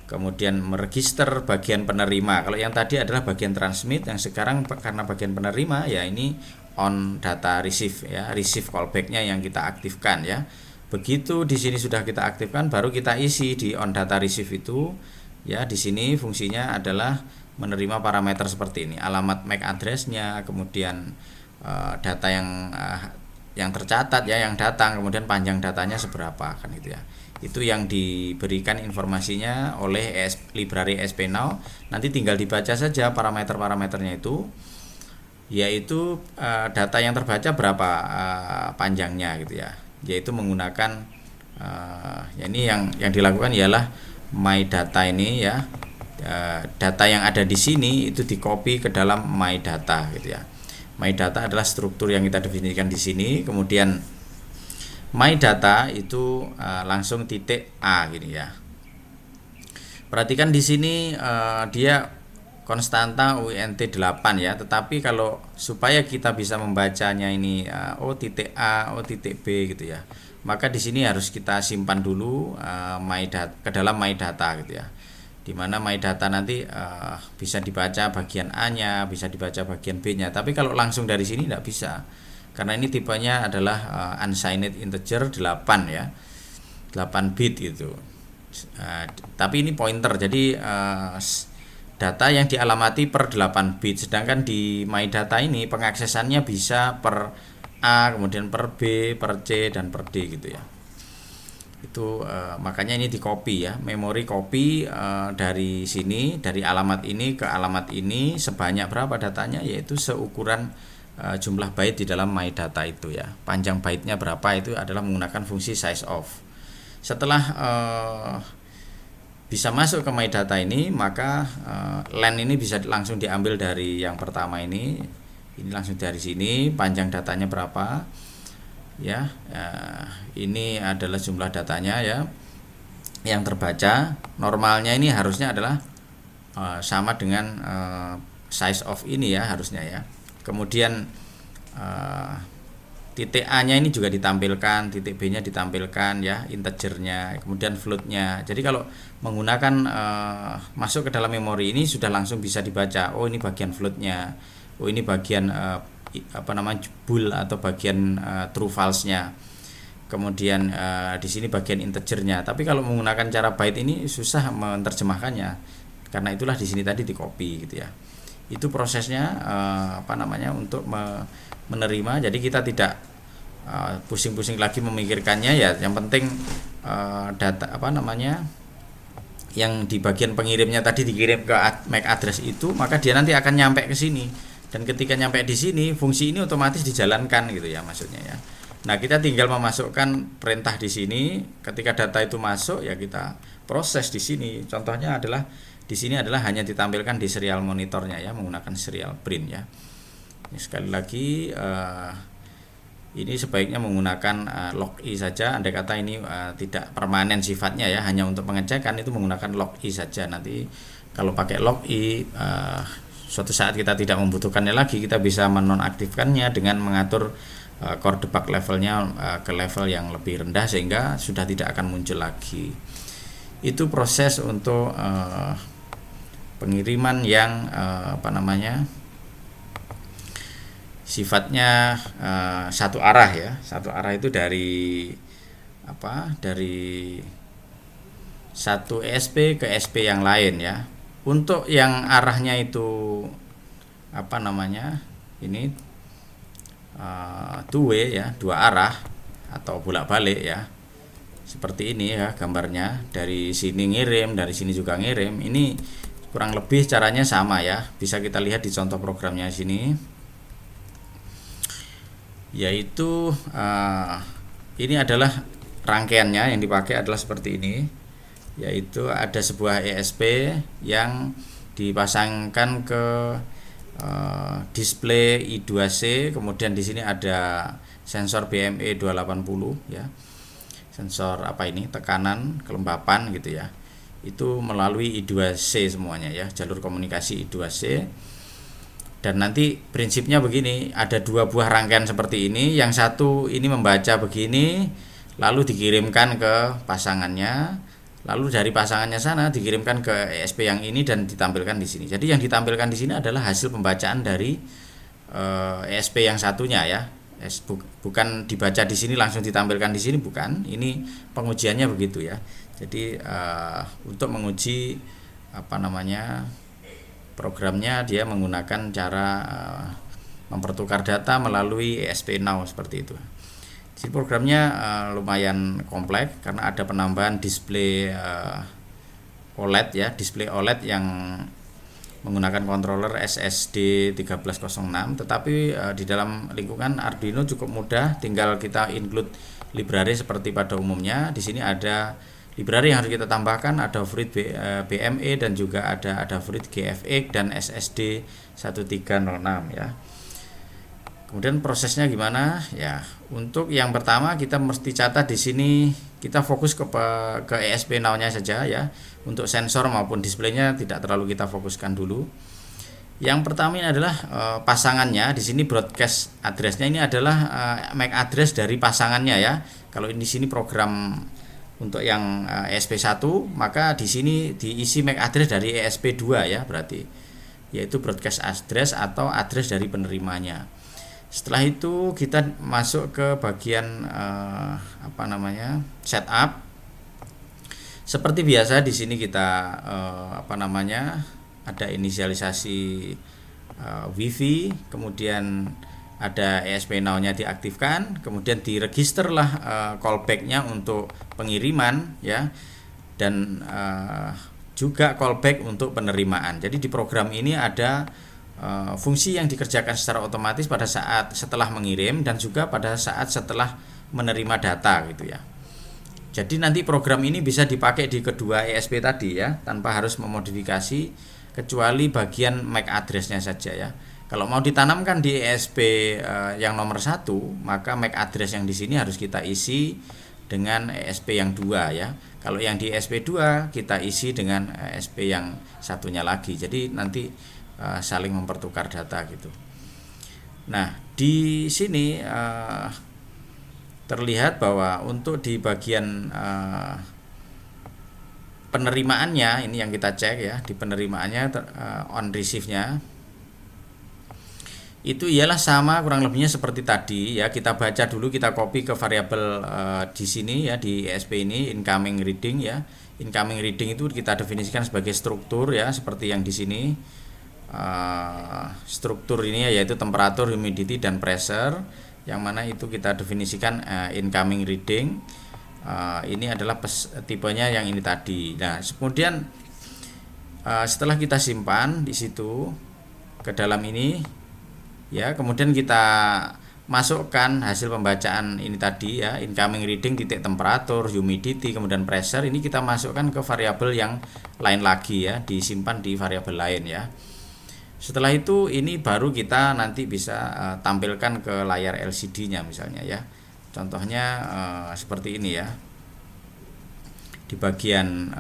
S1: kemudian meregister bagian penerima. Kalau yang tadi adalah bagian transmit, yang sekarang karena bagian penerima ya ini on data receive ya, receive callback-nya yang kita aktifkan ya. Begitu di sini sudah kita aktifkan, baru kita isi di on data receive itu ya. Di sini fungsinya adalah menerima parameter seperti ini, alamat MAC address-nya, kemudian data yang tercatat ya, yang datang, kemudian panjang datanya seberapa kan gitu ya. Itu yang diberikan informasinya oleh library ESP-Now. Nanti tinggal dibaca saja parameter-parameternya itu, yaitu data yang terbaca berapa panjangnya gitu ya, yaitu menggunakan ya ini yang dilakukan ialah my data ini ya. Data yang ada di sini itu di copy ke dalam my data gitu ya. My data adalah struktur yang kita definisikan di sini, kemudian my data itu langsung titik A gini ya. Perhatikan di sini dia konstanta UINT 8 ya, tetapi kalau supaya kita bisa membacanya ini O titik A, O titik B gitu ya, maka di sini harus kita simpan dulu ke dalam my data gitu ya. Dimana my data nanti bisa dibaca bagian A-nya, bisa dibaca bagian B-nya. Tapi kalau langsung dari sini tidak bisa, karena ini tipenya adalah unsigned integer 8 ya, 8 bit gitu. Tapi ini pointer, jadi data yang dialamati per 8 bit. Sedangkan di my data ini pengaksesannya bisa per A, kemudian per B, per C, dan per D gitu ya. Itu makanya ini di copy ya, memori copy dari sini, dari alamat ini ke alamat ini sebanyak berapa datanya, yaitu seukuran jumlah byte di dalam my data itu ya. Panjang byte-nya berapa itu adalah menggunakan fungsi size of. Setelah bisa masuk ke My Data ini, maka LAN ini bisa langsung diambil dari yang pertama ini langsung dari sini, panjang datanya berapa ya. Ini adalah jumlah datanya ya yang terbaca. Normalnya ini harusnya adalah sama dengan size of ini ya, harusnya ya. Kemudian titik A nya ini juga ditampilkan, titik B nya ditampilkan ya, integernya, kemudian floatnya. Jadi kalau menggunakan masuk ke dalam memori ini sudah langsung bisa dibaca, oh ini bagian floatnya, oh ini bagian bool atau bagian true false nya, kemudian di sini bagian integernya. Tapi kalau menggunakan cara byte ini susah menerjemahkannya, karena itulah di sini tadi di copy gitu ya. Itu prosesnya untuk menerima. Jadi kita tidak pusing-pusing lagi memikirkannya ya. Yang penting data yang di bagian pengirimnya tadi dikirim ke MAC address itu, maka dia nanti akan nyampe ke sini. Dan ketika nyampe di sini, fungsi ini otomatis dijalankan gitu ya, maksudnya ya. Nah, kita tinggal memasukkan perintah di sini. Ketika data itu masuk ya kita proses di sini. Contohnya adalah di sini adalah hanya ditampilkan di serial monitornya ya, menggunakan serial print ya. Ini sekali lagi ini sebaiknya menggunakan log-i saja. Andai kata ini tidak permanen sifatnya ya, hanya untuk pengecekan, itu menggunakan log-i saja. Nanti kalau pakai log-i suatu saat kita tidak membutuhkannya lagi, kita bisa menonaktifkannya dengan mengatur core debug levelnya ke level yang lebih rendah sehingga sudah tidak akan muncul lagi. Itu proses untuk pengiriman yang sifatnya satu arah ya. Satu arah itu dari satu ESP ke ESP yang lain ya. Untuk yang arahnya itu ini two way ya, dua arah atau bolak-balik ya. Seperti ini ya gambarnya, dari sini ngirim, dari sini juga ngirim. Ini kurang lebih caranya sama ya. Bisa kita lihat di contoh programnya sini. Yaitu ini adalah rangkaiannya yang dipakai adalah seperti ini. Yaitu ada sebuah ESP yang dipasangkan ke display I2C, kemudian di sini ada sensor BME 280 ya. Sensor tekanan, kelembapan gitu ya. Itu melalui I2C semuanya ya, jalur komunikasi I2C. Dan nanti prinsipnya begini, ada dua buah rangkaian seperti ini. Yang satu ini membaca begini, lalu dikirimkan ke pasangannya, lalu dari pasangannya sana dikirimkan ke ESP yang ini dan ditampilkan di sini. Jadi yang ditampilkan di sini adalah hasil pembacaan dari ESP yang satunya ya. Bukan dibaca di sini langsung ditampilkan di sini, bukan. Ini pengujiannya begitu ya. Jadi untuk menguji programnya, dia menggunakan cara mempertukar data melalui ESP Now seperti itu. Jadi programnya lumayan kompleks karena ada penambahan display OLED ya, display OLED yang menggunakan controller SSD 1306, tetapi di dalam lingkungan Arduino cukup mudah, tinggal kita include library seperti pada umumnya. Di sini ada library yang harus kita tambahkan, ada Fruit BME dan juga ada Fruit GFX dan SSD 1306 ya. Kemudian prosesnya gimana? Ya, untuk yang pertama kita mesti catat di sini, kita fokus ke ESP Now-nya saja ya. Untuk sensor maupun displaynya tidak terlalu kita fokuskan dulu. Yang pertama ini adalah pasangannya. Di sini broadcast address-nya ini adalah MAC address dari pasangannya ya. Kalau di sini program untuk yang ESP1, maka di sini diisi MAC address dari ESP2 ya, berarti yaitu broadcast address atau address dari penerimanya. Setelah itu kita masuk ke bagian setup. Seperti biasa di sini kita ada inisialisasi Wi-Fi, kemudian ada ESP Now-nya diaktifkan, kemudian diregisterlah callback-nya untuk pengiriman ya, dan juga callback untuk penerimaan. Jadi di program ini ada fungsi yang dikerjakan secara otomatis pada saat setelah mengirim dan juga pada saat setelah menerima data gitu ya. Jadi nanti program ini bisa dipakai di kedua ESP tadi ya, tanpa harus memodifikasi kecuali bagian MAC address-nya saja ya. Kalau mau ditanamkan di ESP yang nomor 1, maka MAC address yang di sini harus kita isi dengan ESP yang 2 ya. Kalau yang di ESP 2 kita isi dengan ESP yang satunya lagi. Jadi nanti saling mempertukar data gitu. Nah, di sini terlihat bahwa untuk di bagian penerimaannya ini yang kita cek ya, di penerimaannya on receive-nya itu ialah sama kurang lebihnya seperti tadi ya. Kita baca dulu, kita copy ke variabel di sini ya, di ESP ini incoming reading ya. Incoming reading itu kita definisikan sebagai struktur ya, seperti yang di sini. Struktur ini yaitu temperatur, humidity dan pressure, yang mana itu kita definisikan incoming reading. Ini adalah tipenya yang ini tadi. Nah, kemudian setelah kita simpan di situ ke dalam ini ya, kemudian kita masukkan hasil pembacaan ini tadi ya, incoming reading titik temperatur, humidity, kemudian pressure. Ini kita masukkan ke variabel yang lain lagi ya, disimpan di variabel lain ya. Setelah itu ini baru kita nanti bisa tampilkan ke layar LCD-nya misalnya ya. Contohnya seperti ini ya. Di bagian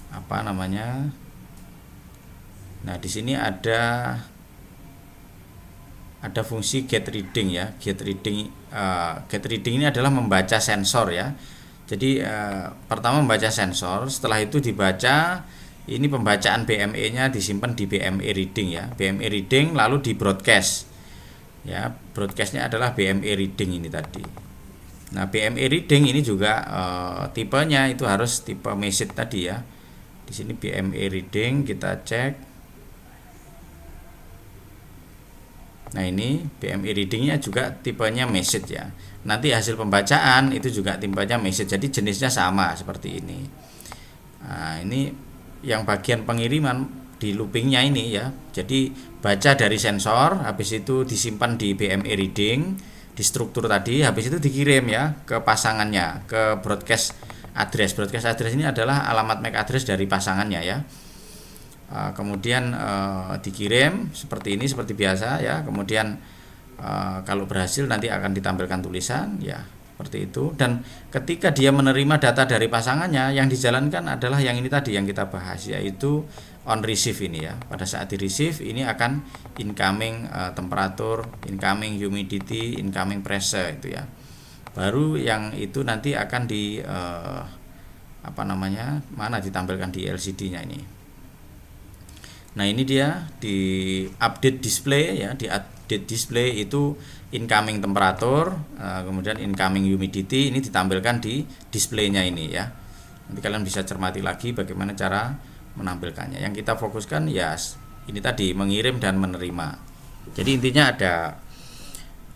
S1: apa namanya? Nah, di sini ada fungsi get reading ya. Get reading ini adalah membaca sensor ya. Jadi pertama membaca sensor, setelah itu dibaca. Ini pembacaan BME-nya disimpan di BME reading ya. BME reading lalu di broadcast. Ya, broadcast-nya adalah BME reading ini tadi. Nah, BME reading ini juga tipenya itu harus tipe message tadi ya. Di sini BME reading kita cek. Nah, ini BME reading-nya juga tipenya message ya. Nanti hasil pembacaan itu juga tipenya message. Jadi jenisnya sama seperti ini. Nah, ini yang bagian pengiriman di loopingnya ini ya. Jadi baca dari sensor, habis itu disimpan di BME reading, di struktur tadi, habis itu dikirim ya ke pasangannya, ke broadcast address. Broadcast address ini adalah alamat MAC address dari pasangannya ya. Kemudian dikirim seperti ini, seperti biasa ya. Kemudian kalau berhasil nanti akan ditampilkan tulisan ya, seperti itu. Dan ketika dia menerima data dari pasangannya, yang dijalankan adalah yang ini tadi yang kita bahas, yaitu on receive ini ya. Pada saat di receive ini akan incoming temperatur, incoming humidity, incoming pressure itu ya. Baru yang itu nanti akan di ditampilkan di LCD-nya ini. Nah, ini dia di update display ya, di update display itu incoming temperatur, kemudian incoming humidity ini ditampilkan di displaynya ini ya. Nanti kalian bisa cermati lagi bagaimana cara menampilkannya. Yang kita fokuskan ya ini tadi, mengirim dan menerima. Jadi intinya ada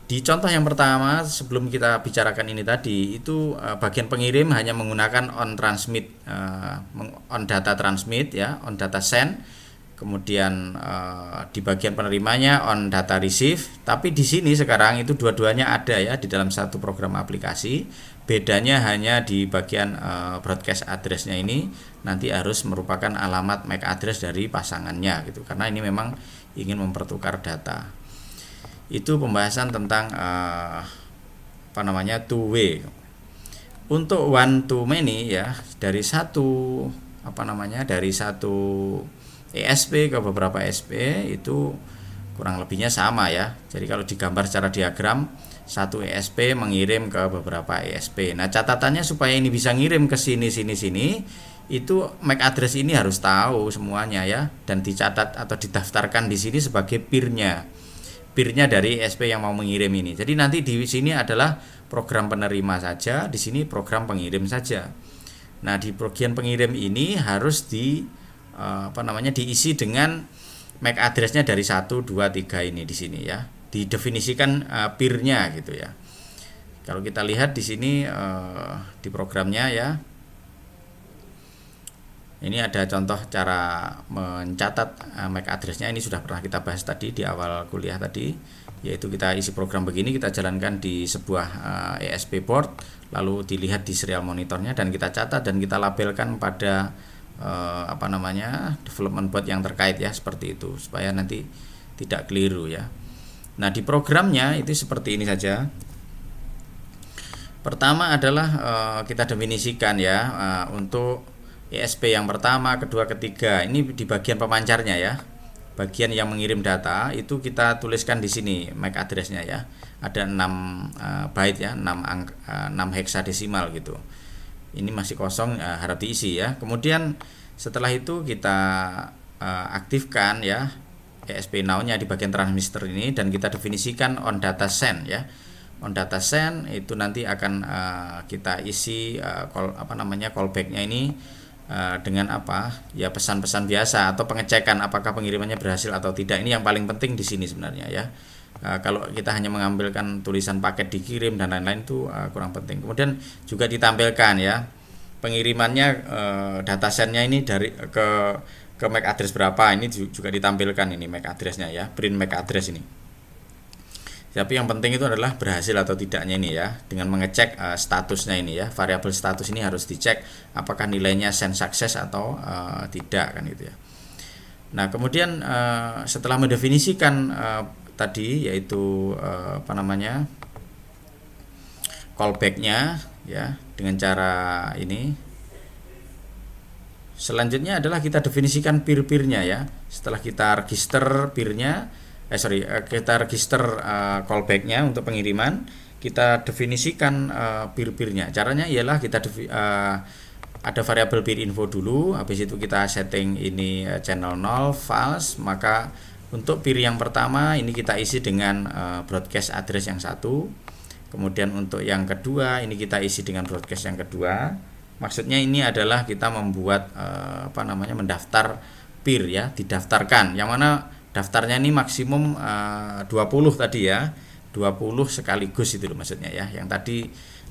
S1: di contoh yang pertama sebelum kita bicarakan ini tadi, itu bagian pengirim hanya menggunakan on transmit, on data transmit ya, on data send. Kemudian di bagian penerimanya on data receive. Tapi di sini sekarang itu dua-duanya ada ya di dalam satu program aplikasi. Bedanya hanya di bagian broadcast address-nya ini nanti harus merupakan alamat MAC address dari pasangannya gitu. Karena ini memang ingin mempertukar data. Itu pembahasan tentang two way. Untuk one to many ya, dari satu ESP ke beberapa ESP itu kurang lebihnya sama ya. Jadi kalau digambar secara diagram, satu ESP mengirim ke beberapa ESP. Nah, catatannya supaya ini bisa ngirim ke sini, itu MAC address ini harus tahu semuanya ya, dan dicatat atau didaftarkan di sini sebagai peer-nya dari ESP yang mau mengirim ini. Jadi nanti di sini adalah program penerima saja, di sini program pengirim saja. Nah, di bagian pengirim ini harus diisi dengan MAC address-nya dari 1, 2, 3 ini di sini ya. Didefinisikan peer-nya gitu ya. Kalau kita lihat di sini di programnya ya. Ini ada contoh cara mencatat MAC address-nya, ini sudah pernah kita bahas tadi di awal kuliah tadi, yaitu kita isi program begini, kita jalankan di sebuah ESP board, lalu dilihat di serial monitornya dan kita catat dan kita labelkan pada development board yang terkait ya, seperti itu supaya nanti tidak keliru ya. Nah, di programnya itu seperti ini saja. Pertama adalah kita definisikan ya untuk ESP yang pertama, kedua, ketiga. Ini di bagian pemancarnya ya. Bagian yang mengirim data itu kita tuliskan di sini MAC address-nya ya. Ada 6 byte ya, 6 heksadesimal gitu. Ini masih kosong, harap diisi ya. Kemudian setelah itu kita aktifkan ya ESP now-nya di bagian transistor ini dan kita definisikan on data send ya. On data send itu nanti akan kita isi callback-nya ini dengan pesan-pesan biasa atau pengecekan apakah pengirimannya berhasil atau tidak. Ini yang paling penting di sini sebenarnya ya. Kalau kita hanya mengambilkan tulisan paket dikirim dan lain-lain itu kurang penting. Kemudian juga ditampilkan ya pengirimannya, data send-nya ini dari ke MAC address berapa, ini juga ditampilkan ini MAC address-nya ya, print MAC address ini. Tapi yang penting itu adalah berhasil atau tidaknya ini ya, dengan mengecek statusnya ini ya, variabel status ini harus dicek apakah nilainya send success atau tidak kan gitu ya. Nah, kemudian setelah mendefinisikan tadi yaitu callback-nya ya dengan cara ini, selanjutnya adalah kita definisikan peer-peer-nya ya. Setelah kita register peer-nya, kita register callback-nya untuk pengiriman, kita definisikan peer-peer-nya. Caranya ialah kita ada variabel peer info dulu, habis itu kita setting ini channel 0 false, maka untuk peer yang pertama ini kita isi dengan broadcast address yang satu. Kemudian untuk yang kedua ini kita isi dengan broadcast yang kedua. Maksudnya ini adalah kita membuat mendaftar peer ya, didaftarkan. Yang mana daftarnya ini maksimum 20 tadi ya. 20 sekaligus itu maksudnya ya. Yang tadi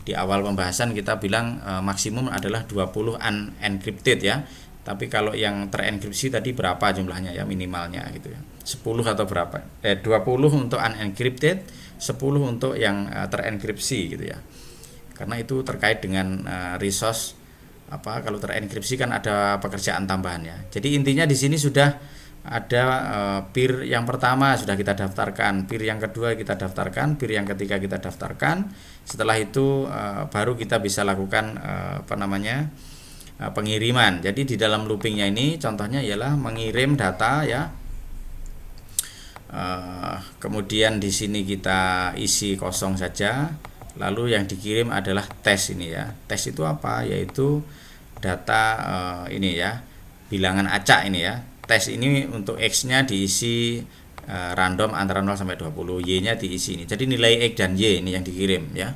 S1: di awal pembahasan kita bilang maksimum adalah 20 unencrypted ya. Tapi kalau yang terenkripsi tadi berapa jumlahnya ya, minimalnya gitu ya. 10 atau berapa? 20 untuk unencrypted, 10 untuk yang terenkripsi gitu ya. Karena itu terkait dengan resource kalau terenkripsi kan ada pekerjaan tambahan ya. Jadi intinya di sini sudah ada peer yang pertama sudah kita daftarkan, peer yang kedua kita daftarkan, peer yang ketiga kita daftarkan. Setelah itu baru kita bisa lakukan pengiriman. Jadi di dalam loopingnya ini contohnya ialah mengirim data ya. Kemudian di sini kita isi kosong saja. Lalu yang dikirim adalah tes ini ya. Tes itu apa? Yaitu data ini ya, bilangan acak ini ya. Tes ini untuk X-nya diisi random antara 0 sampai 20, Y-nya diisi ini. Jadi nilai X dan Y ini yang dikirim ya.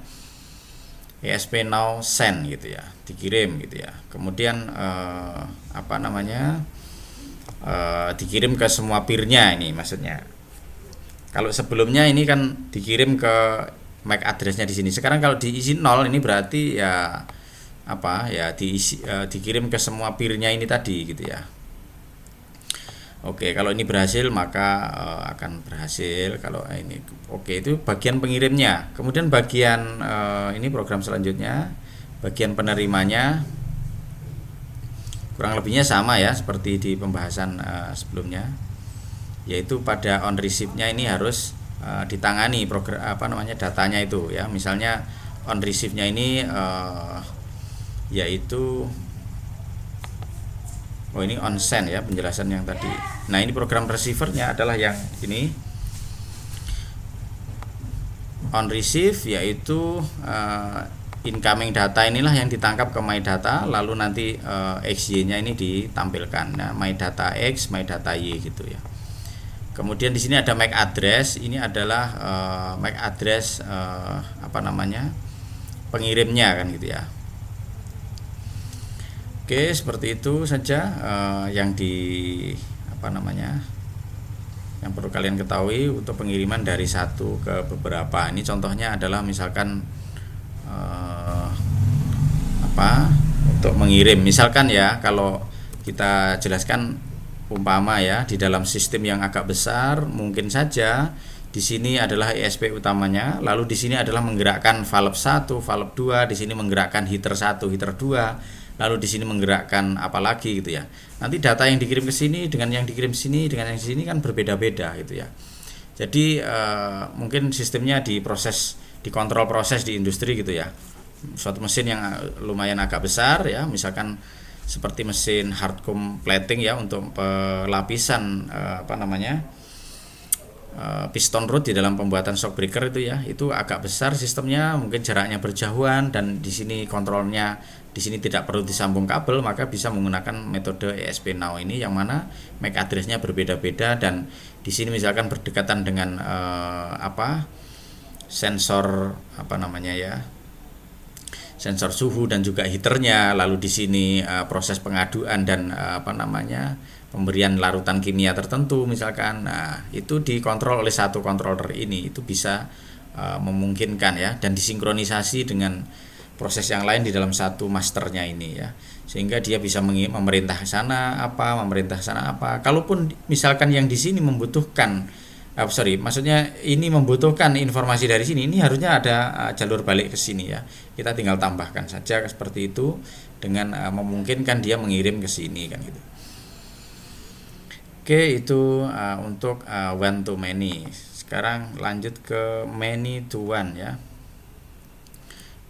S1: ESP now send gitu ya, dikirim gitu ya. Kemudian dikirim ke semua peer-nya ini maksudnya. Kalau sebelumnya ini kan dikirim ke MAC address-nya di sini. Sekarang kalau diisi 0 ini berarti ya dikirim ke semua peer-nya ini tadi gitu ya. Oke, kalau ini berhasil maka akan berhasil. Kalau ini oke, itu bagian pengirimnya. Kemudian bagian ini program selanjutnya, bagian penerimanya kurang lebihnya sama ya seperti di pembahasan sebelumnya. Yaitu pada on receive-nya ini harus ditangani datanya itu ya. Misalnya on receive-nya ini yaitu ini on send ya, penjelasan yang tadi. Nah, ini program receiver-nya adalah yang ini. On receive yaitu incoming data inilah yang ditangkap ke my data, lalu nanti XY-nya ini ditampilkan. Nah, my data X, my data Y gitu ya. Kemudian di sini ada MAC address. Ini adalah MAC address pengirimnya kan gitu ya. Oke, seperti itu saja yang yang perlu kalian ketahui untuk pengiriman dari satu ke beberapa. Ini contohnya adalah misalkan untuk mengirim, misalkan ya kalau kita jelaskan umpama ya di dalam sistem yang agak besar mungkin saja di sini adalah ESP utamanya, lalu di sini adalah menggerakkan valve 1, valve 2, di sini menggerakkan heater 1, heater 2, lalu di sini menggerakkan apa lagi gitu ya. Nanti data yang dikirim ke sini dengan yang dikirim sini dengan yang sini kan berbeda-beda gitu ya. Jadi mungkin sistemnya dikontrol proses di industri gitu ya. Suatu mesin yang lumayan agak besar ya, misalkan seperti mesin hardcomb plating ya untuk pelapisan piston rod di dalam pembuatan shock breaker itu ya, itu agak besar sistemnya, mungkin jaraknya berjauhan dan di sini kontrolnya di sini tidak perlu disambung kabel, maka bisa menggunakan metode ESP Now ini yang mana MAC address-nya berbeda-beda dan di sini misalkan berdekatan dengan sensor sensor suhu dan juga heaternya, lalu di sini proses pengaduan dan pemberian larutan kimia tertentu misalkan. Nah, itu dikontrol oleh satu controller ini, itu bisa memungkinkan ya, dan disinkronisasi dengan proses yang lain di dalam satu masternya ini ya, sehingga dia bisa memerintah sana apa, memerintah sana apa. Kalaupun misalkan yang di sini membutuhkan maksudnya ini membutuhkan informasi dari sini, ini harusnya ada jalur balik ke sini ya. Kita tinggal tambahkan saja seperti itu dengan memungkinkan dia mengirim ke sini kan gitu. Oke, itu untuk one to many. Sekarang lanjut ke many to one ya.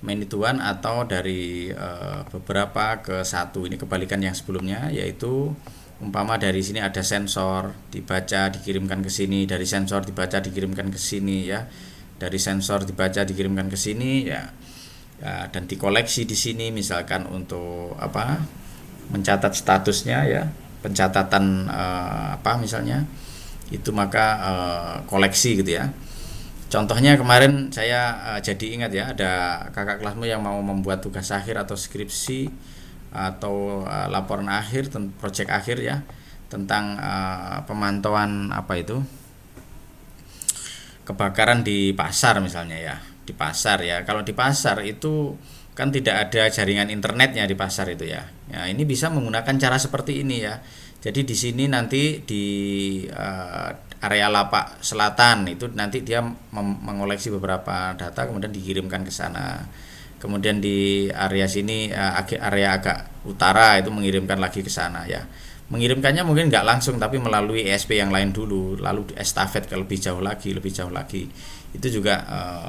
S1: Many to one atau dari beberapa ke satu. Ini kebalikan yang sebelumnya, yaitu umpama dari sini ada sensor, dibaca dikirimkan ke sini, dari sensor dibaca dikirimkan ke sini ya. Dari sensor dibaca dikirimkan ke sini ya. Dan dikoleksi di sini misalkan untuk mencatat statusnya ya. Pencatatan misalnya itu, maka koleksi gitu ya. Contohnya kemarin saya jadi ingat ya, ada kakak kelasmu yang mau membuat tugas akhir atau skripsi atau laporan akhir, proyek akhir ya, tentang pemantauan kebakaran di pasar misalnya ya. Di pasar ya, kalau di pasar itu kan tidak ada jaringan internetnya di pasar itu ya. Ya, ini bisa menggunakan cara seperti ini ya. Jadi di sini nanti di area lapak selatan itu nanti dia mengoleksi beberapa data kemudian dikirimkan ke sana. Kemudian di area sini area agak utara itu mengirimkan lagi ke sana ya. Mengirimkannya mungkin nggak langsung tapi melalui ESP yang lain dulu, lalu estafet ke lebih jauh lagi. Itu juga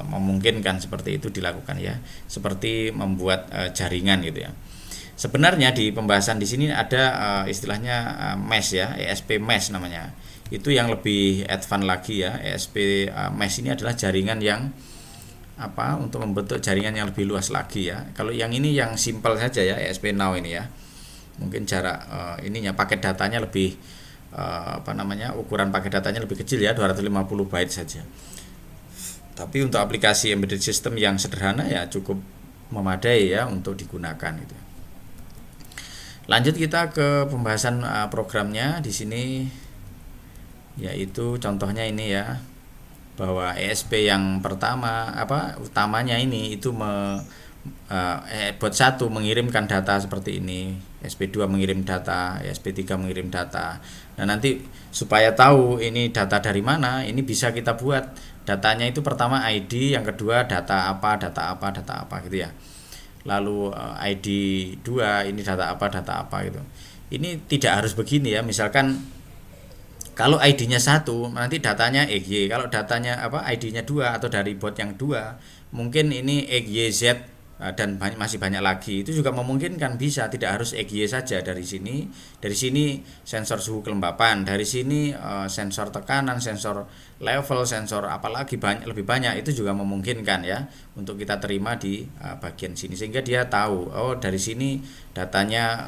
S1: memungkinkan seperti itu dilakukan ya, seperti membuat jaringan gitu ya. Sebenarnya di pembahasan di sini ada istilahnya mesh ya, ESP mesh namanya. Itu yang lebih advance lagi ya. ESP mesh ini adalah jaringan yang untuk membentuk jaringan yang lebih luas lagi ya. Kalau yang ini yang simple saja ya, ESP Now ini ya. Mungkin jarak paket datanya lebih ukuran paket datanya lebih kecil ya, 250 byte saja. Tapi untuk aplikasi embedded system yang sederhana ya cukup memadai ya untuk digunakan gitu. Lanjut kita ke pembahasan programnya di sini, yaitu contohnya ini ya, bahwa ESP yang pertama utamanya ini itu bot 1 mengirimkan data seperti ini, ESP2 mengirim data, ESP3 mengirim data. Nah, nanti supaya tahu ini data dari mana, ini bisa kita buat datanya itu pertama ID, yang kedua data apa gitu ya. Lalu ID 2 ini data apa gitu. Ini tidak harus begini ya. Misalkan kalau ID-nya 1 nanti datanya XY. Kalau datanya ID-nya 2 atau dari bot yang 2 mungkin ini XYZ dan masih banyak lagi. Itu juga memungkinkan, bisa, tidak harus XY saja. Dari sini sensor suhu kelembapan, dari sini sensor tekanan, sensor level, sensor apalagi lebih banyak. Itu juga memungkinkan ya untuk kita terima di bagian sini, sehingga dia tahu dari sini datanya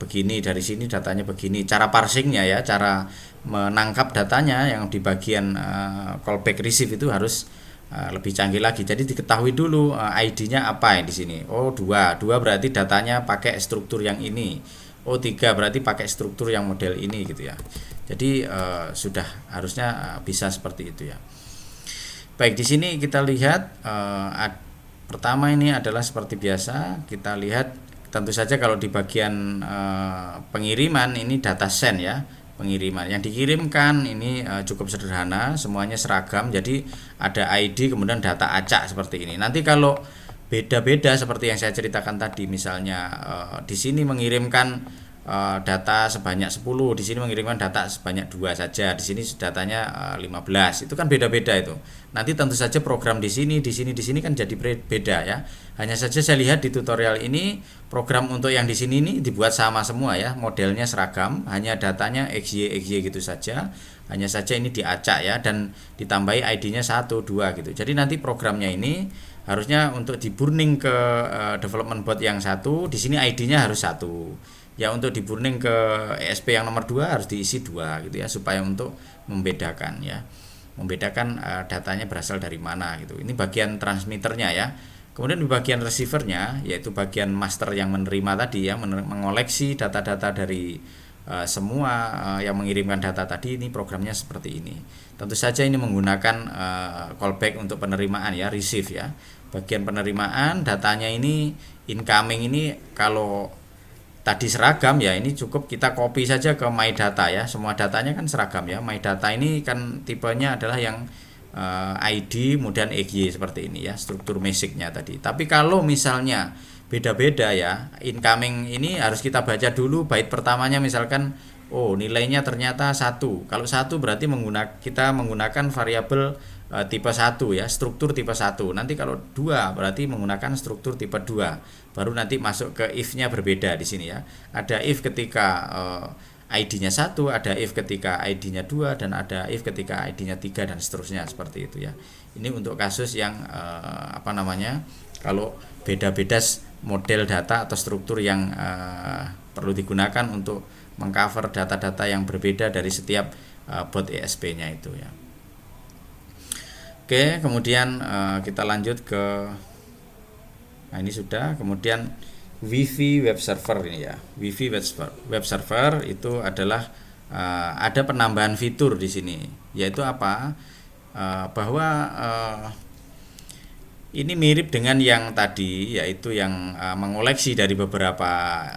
S1: begini, dari sini datanya begini. Cara parsingnya ya, cara menangkap datanya yang di bagian callback receive itu harus lebih canggih lagi. Jadi diketahui dulu ID-nya apa yang di sini. 2 berarti datanya pakai struktur yang ini. 3 berarti pakai struktur yang model ini gitu ya. Jadi sudah harusnya bisa seperti itu ya. Baik, di sini kita lihat pertama ini adalah seperti biasa, kita lihat tentu saja kalau di bagian pengiriman ini data send ya, pengiriman yang dikirimkan ini cukup sederhana, semuanya seragam, jadi ada ID kemudian data acak seperti ini. Nanti kalau beda-beda seperti yang saya ceritakan tadi, misalnya di sini mengirimkan data sebanyak 10, di sini mengirimkan data sebanyak 2 saja, di sini datanya 15. Itu kan beda-beda itu. Nanti tentu saja program di sini kan jadi beda ya. Hanya saja saya lihat di tutorial ini program untuk yang di sini ini dibuat sama semua ya, modelnya seragam, hanya datanya XY gitu saja. Hanya saja ini diacak ya, dan ditambahi ID-nya 1, 2 gitu. Jadi nanti programnya ini harusnya untuk di burning ke development board yang satu, di sini ID-nya harus 1. Ya untuk di burning ke ESP yang nomor 2 harus diisi 2 gitu ya, supaya untuk membedakan ya. Membedakan datanya berasal dari mana gitu. Ini bagian transmitternya ya. Kemudian di bagian receivernya, yaitu bagian master yang menerima tadi ya, mengoleksi data-data dari semua yang mengirimkan data tadi. Ini programnya seperti ini. Tentu saja ini menggunakan callback untuk penerimaan ya, receive ya. Bagian penerimaan datanya ini incoming ini kalau tadi seragam ya, ini cukup kita copy saja ke my data ya, semua datanya kan seragam ya. My data ini kan tipenya adalah yang ID kemudian EG seperti ini ya, struktur basic-nya tadi. Tapi kalau misalnya beda-beda ya, incoming ini harus kita baca dulu bait pertamanya, misalkan nilainya ternyata 1. Kalau 1 berarti kita menggunakan variabel tipe 1 ya, struktur tipe 1. Nanti kalau 2 berarti menggunakan struktur tipe 2. Baru nanti masuk ke if-nya berbeda di sini ya. Ada if ketika ID-nya 1, ada if ketika ID-nya 2, dan ada if ketika ID-nya 3 dan seterusnya seperti itu ya. Ini untuk kasus yang kalau beda-beda model data atau struktur yang perlu digunakan untuk mengcover data-data yang berbeda dari setiap bot ESP-nya itu ya. Oke, kemudian kita lanjut ke ini sudah. Kemudian Wi-Fi web server ini ya. Wi-Fi web server itu adalah ada penambahan fitur di sini, yaitu apa? Bahwa ini mirip dengan yang tadi, yaitu yang mengoleksi dari beberapa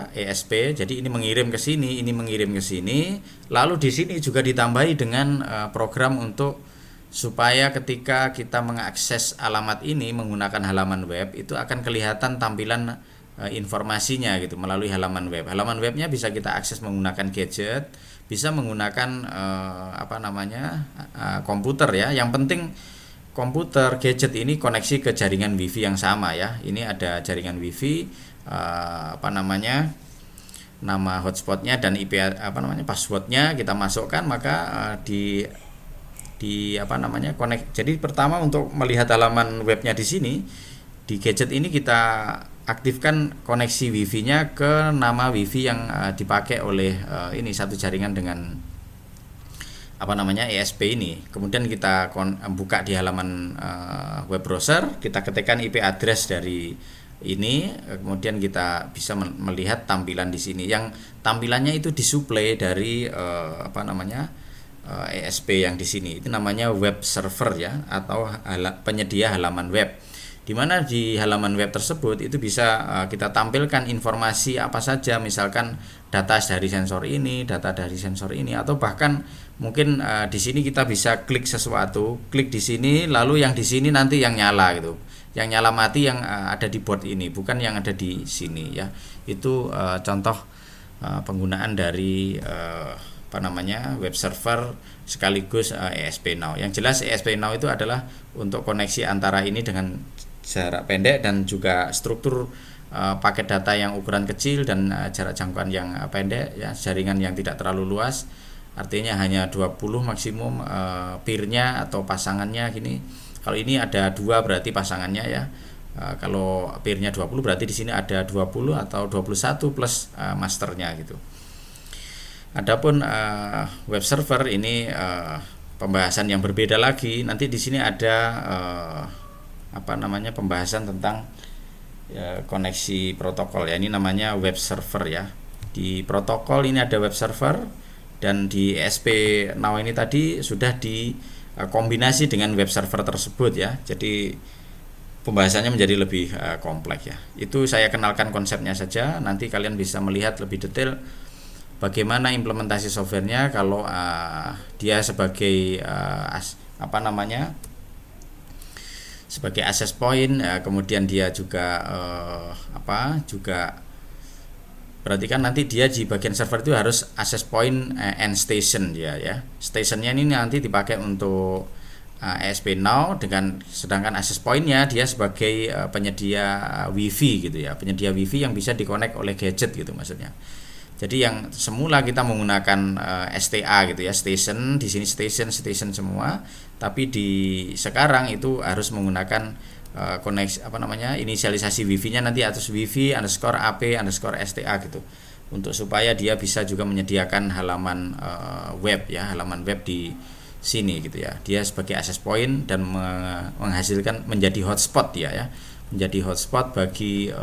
S1: ESP. Jadi ini mengirim ke sini, ini mengirim ke sini. Lalu di sini juga ditambahi dengan program untuk supaya ketika kita mengakses alamat ini menggunakan halaman web, itu akan kelihatan tampilan informasinya gitu melalui halaman web. Halaman webnya bisa kita akses menggunakan gadget, bisa menggunakan komputer ya. Yang penting komputer gadget ini koneksi ke jaringan WiFi yang sama ya. Ini ada jaringan WiFi, nama hotspotnya dan IP passwordnya kita masukkan, maka connect. Jadi pertama untuk melihat halaman webnya di sini di gadget ini kita aktifkan koneksi WiFi-nya ke nama WiFi yang dipakai oleh ini satu jaringan dengan ESP ini. Kemudian kita buka di halaman web browser, kita ketikkan IP address dari ini, kemudian kita bisa melihat tampilan di sini. Yang tampilannya itu disuplai dari ESP yang di sini. Itu namanya web server ya, atau penyedia halaman web. Di mana di halaman web tersebut itu bisa kita tampilkan informasi apa saja, misalkan data dari sensor ini, data dari sensor ini, atau bahkan mungkin di sini kita bisa klik sesuatu, klik di sini, lalu yang di sini nanti yang nyala gitu. Yang nyala mati yang ada di board ini, bukan yang ada di sini ya. Itu contoh penggunaan dari web server sekaligus ESP Now. Yang jelas ESP Now itu adalah untuk koneksi antara ini dengan jarak pendek dan juga struktur paket data yang ukuran kecil dan jarak jangkauan yang pendek ya, jaringan yang tidak terlalu luas. Artinya hanya 20 maksimum peer-nya atau pasangannya gini. Kalau ini ada 2 berarti pasangannya ya. Kalau peer-nya 20 berarti di sini ada 20 atau 21 plus masternya gitu. Adapun web server ini pembahasan yang berbeda lagi. Nanti di sini ada pembahasan tentang koneksi protokol ya. Ini namanya web server ya. Di protokol ini ada web server, dan di ESP Now ini tadi sudah dikombinasi dengan web server tersebut ya. Jadi pembahasannya menjadi lebih kompleks ya. Itu saya kenalkan konsepnya saja, nanti kalian bisa melihat lebih detail bagaimana implementasi softwarenya kalau dia sebagai sebagai access point, kemudian dia juga juga berarti kan nanti dia di bagian server itu harus access point and station ya. Stationnya ini nanti dipakai untuk ESP Now, sedangkan access pointnya dia sebagai penyedia WiFi gitu ya, penyedia WiFi yang bisa dikonek oleh gadget gitu maksudnya. Jadi yang semula kita menggunakan STA gitu ya, station, di sini station semua, tapi sekarang itu harus menggunakan koneksi inisialisasi WiFi-nya nanti atas WiFi _AP_STA gitu, untuk supaya dia bisa juga menyediakan halaman web ya, halaman web di sini gitu ya. Dia sebagai access point dan menghasilkan menjadi hotspot ya, menjadi hotspot bagi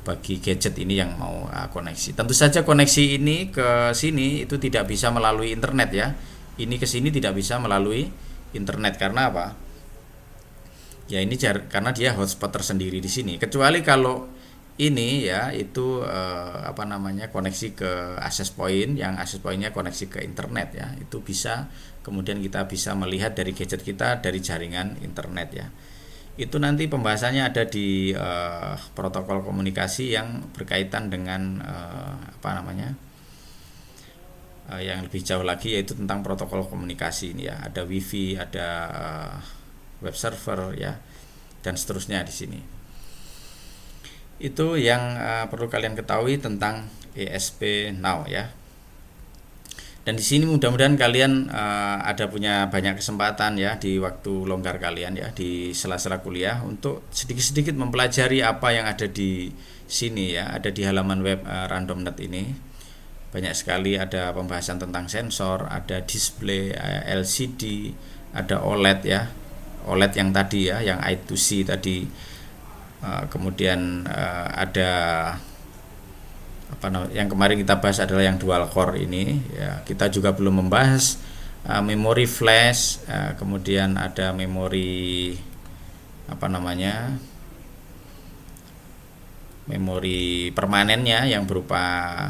S1: bagi gadget ini yang mau koneksi. Tentu saja koneksi ini ke sini itu tidak bisa melalui internet ya. Ini ke sini tidak bisa melalui internet karena apa? Ya ini karena dia hotspot tersendiri di sini. Kecuali kalau ini ya itu koneksi ke access point, yang access pointnya koneksi ke internet ya. Itu bisa, kemudian kita bisa melihat dari gadget kita dari jaringan internet ya. Itu nanti pembahasannya ada di protokol komunikasi yang berkaitan dengan yang lebih jauh lagi, yaitu tentang protokol komunikasi ini ya. Ada WiFi, ada web server ya, dan seterusnya di sini. Itu yang perlu kalian ketahui tentang ESP Now ya. Dan di sini mudah-mudahan kalian ada punya banyak kesempatan ya di waktu longgar kalian ya, di sela-sela kuliah, untuk sedikit-sedikit mempelajari apa yang ada di sini ya, ada di halaman web Random.net ini. Banyak sekali ada pembahasan tentang sensor, ada display LCD, ada OLED ya, OLED yang tadi ya, yang I2C tadi. Kemudian ada yang kemarin kita bahas adalah yang dual core ini ya. Kita juga belum membahas memori flash, kemudian ada memori memori permanennya yang berupa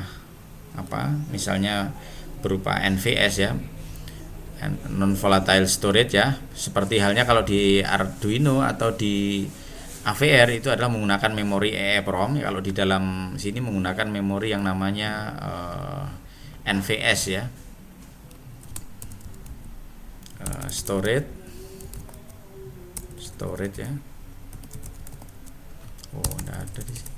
S1: misalnya berupa NVS ya, non volatile storage ya, seperti halnya kalau di Arduino atau di AVR itu adalah menggunakan memori EEPROM. Kalau di dalam sini menggunakan memori yang namanya NVS ya, storage ya. Oh, enggak ada di sini.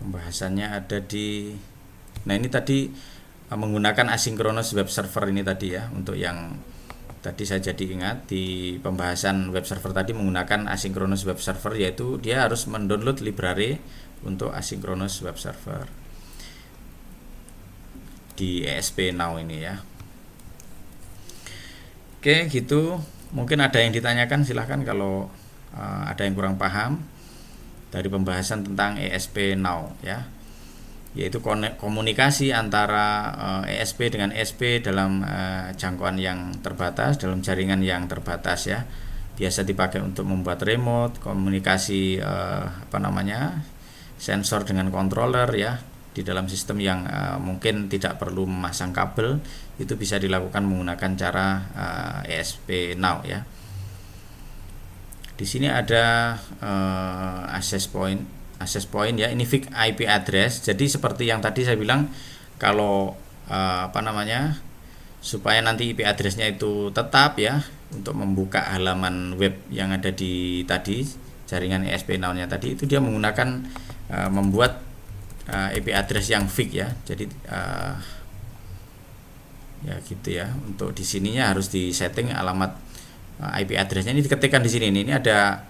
S1: Pembahasannya ada di, nah ini tadi menggunakan asynchronous web server ini tadi ya, untuk yang tadi saya jadi ingat di pembahasan web server tadi menggunakan asynchronous web server, yaitu dia harus mendownload library untuk asynchronous web server di ESP Now ini ya. Oke gitu, mungkin ada yang ditanyakan, silahkan kalau ada yang kurang paham dari pembahasan tentang ESP Now ya, yaitu komunikasi antara ESP dengan ESP dalam jangkauan yang terbatas, dalam jaringan yang terbatas ya. Biasa dipakai untuk membuat remote, komunikasi sensor dengan controller ya, di dalam sistem yang mungkin tidak perlu memasang kabel, itu bisa dilakukan menggunakan cara ESP Now ya. Di sini ada access point ya, ini fixed IP address. Jadi seperti yang tadi saya bilang, kalau supaya nanti IP addressnya itu tetap ya, untuk membuka halaman web yang ada di tadi jaringan ESP Now-nya tadi, itu dia menggunakan membuat IP address yang fixed ya. Jadi ya gitu ya. Untuk di sininya harus di setting alamat IP addressnya, ini diketikkan di sini. Ini ada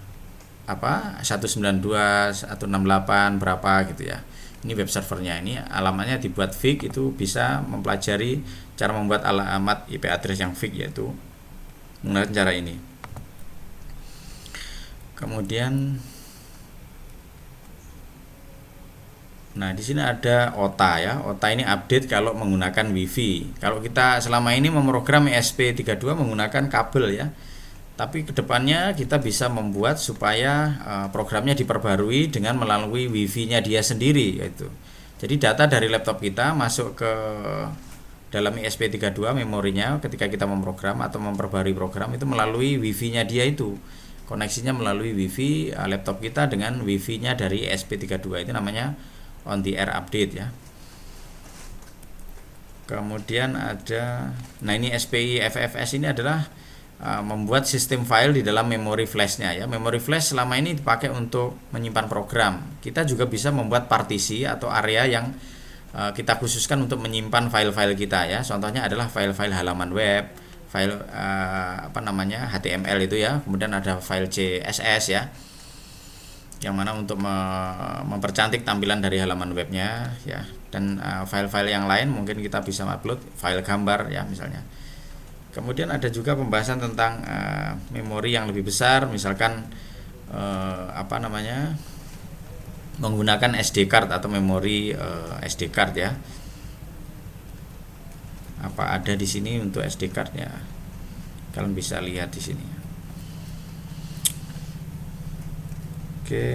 S1: 192.168 berapa gitu ya. Ini web servernya, ini alamatnya dibuat fix. Itu bisa mempelajari cara membuat alamat IP address yang fix, yaitu menggunakan cara ini. Kemudian nah di sini ada OTA ya. OTA ini update kalau menggunakan WiFi. Kalau kita selama ini memprogram ESP32 menggunakan kabel ya, Tapi kedepannya kita bisa membuat supaya programnya diperbarui dengan melalui wifi-nya dia sendiri yaitu. Jadi data dari laptop kita masuk ke dalam ESP32 memorinya ketika kita memprogram atau memperbarui program itu melalui wifi-nya dia itu. Koneksinya melalui wifi laptop kita dengan wifi-nya dari ESP32 itu namanya on the air update ya. Kemudian ada, nah ini SPI FFS ini adalah membuat sistem file di dalam memori flashnya ya. Memori flash selama ini dipakai untuk menyimpan program. Kita juga bisa membuat partisi atau area yang kita khususkan untuk menyimpan file-file kita ya. Contohnya adalah file-file halaman web, file HTML itu ya. Kemudian ada file CSS ya, yang mana untuk mempercantik tampilan dari halaman webnya ya. Dan file-file yang lain mungkin kita bisa upload file gambar ya misalnya. Kemudian ada juga pembahasan tentang memori yang lebih besar, misalkan menggunakan SD card atau memori SD card ya. Apa ada di sini untuk SD card ya? Kalian bisa lihat di sini. Oke.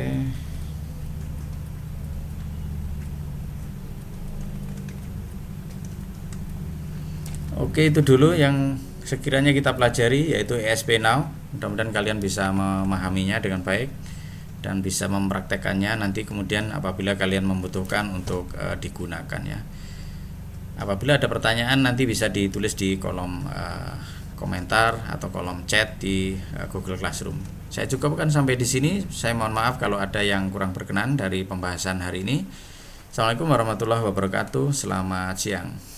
S1: Oke, itu dulu yang sekiranya kita pelajari yaitu ESP Now. Mudah-mudahan kalian bisa memahaminya dengan baik dan bisa mempraktekannya nanti kemudian apabila kalian membutuhkan untuk digunakan ya. Apabila ada pertanyaan nanti bisa ditulis di kolom komentar atau kolom chat di Google Classroom. Saya cukupkan sampai di sini. Saya mohon maaf kalau ada yang kurang berkenan dari pembahasan hari ini. Assalamualaikum warahmatullahi wabarakatuh. Selamat siang.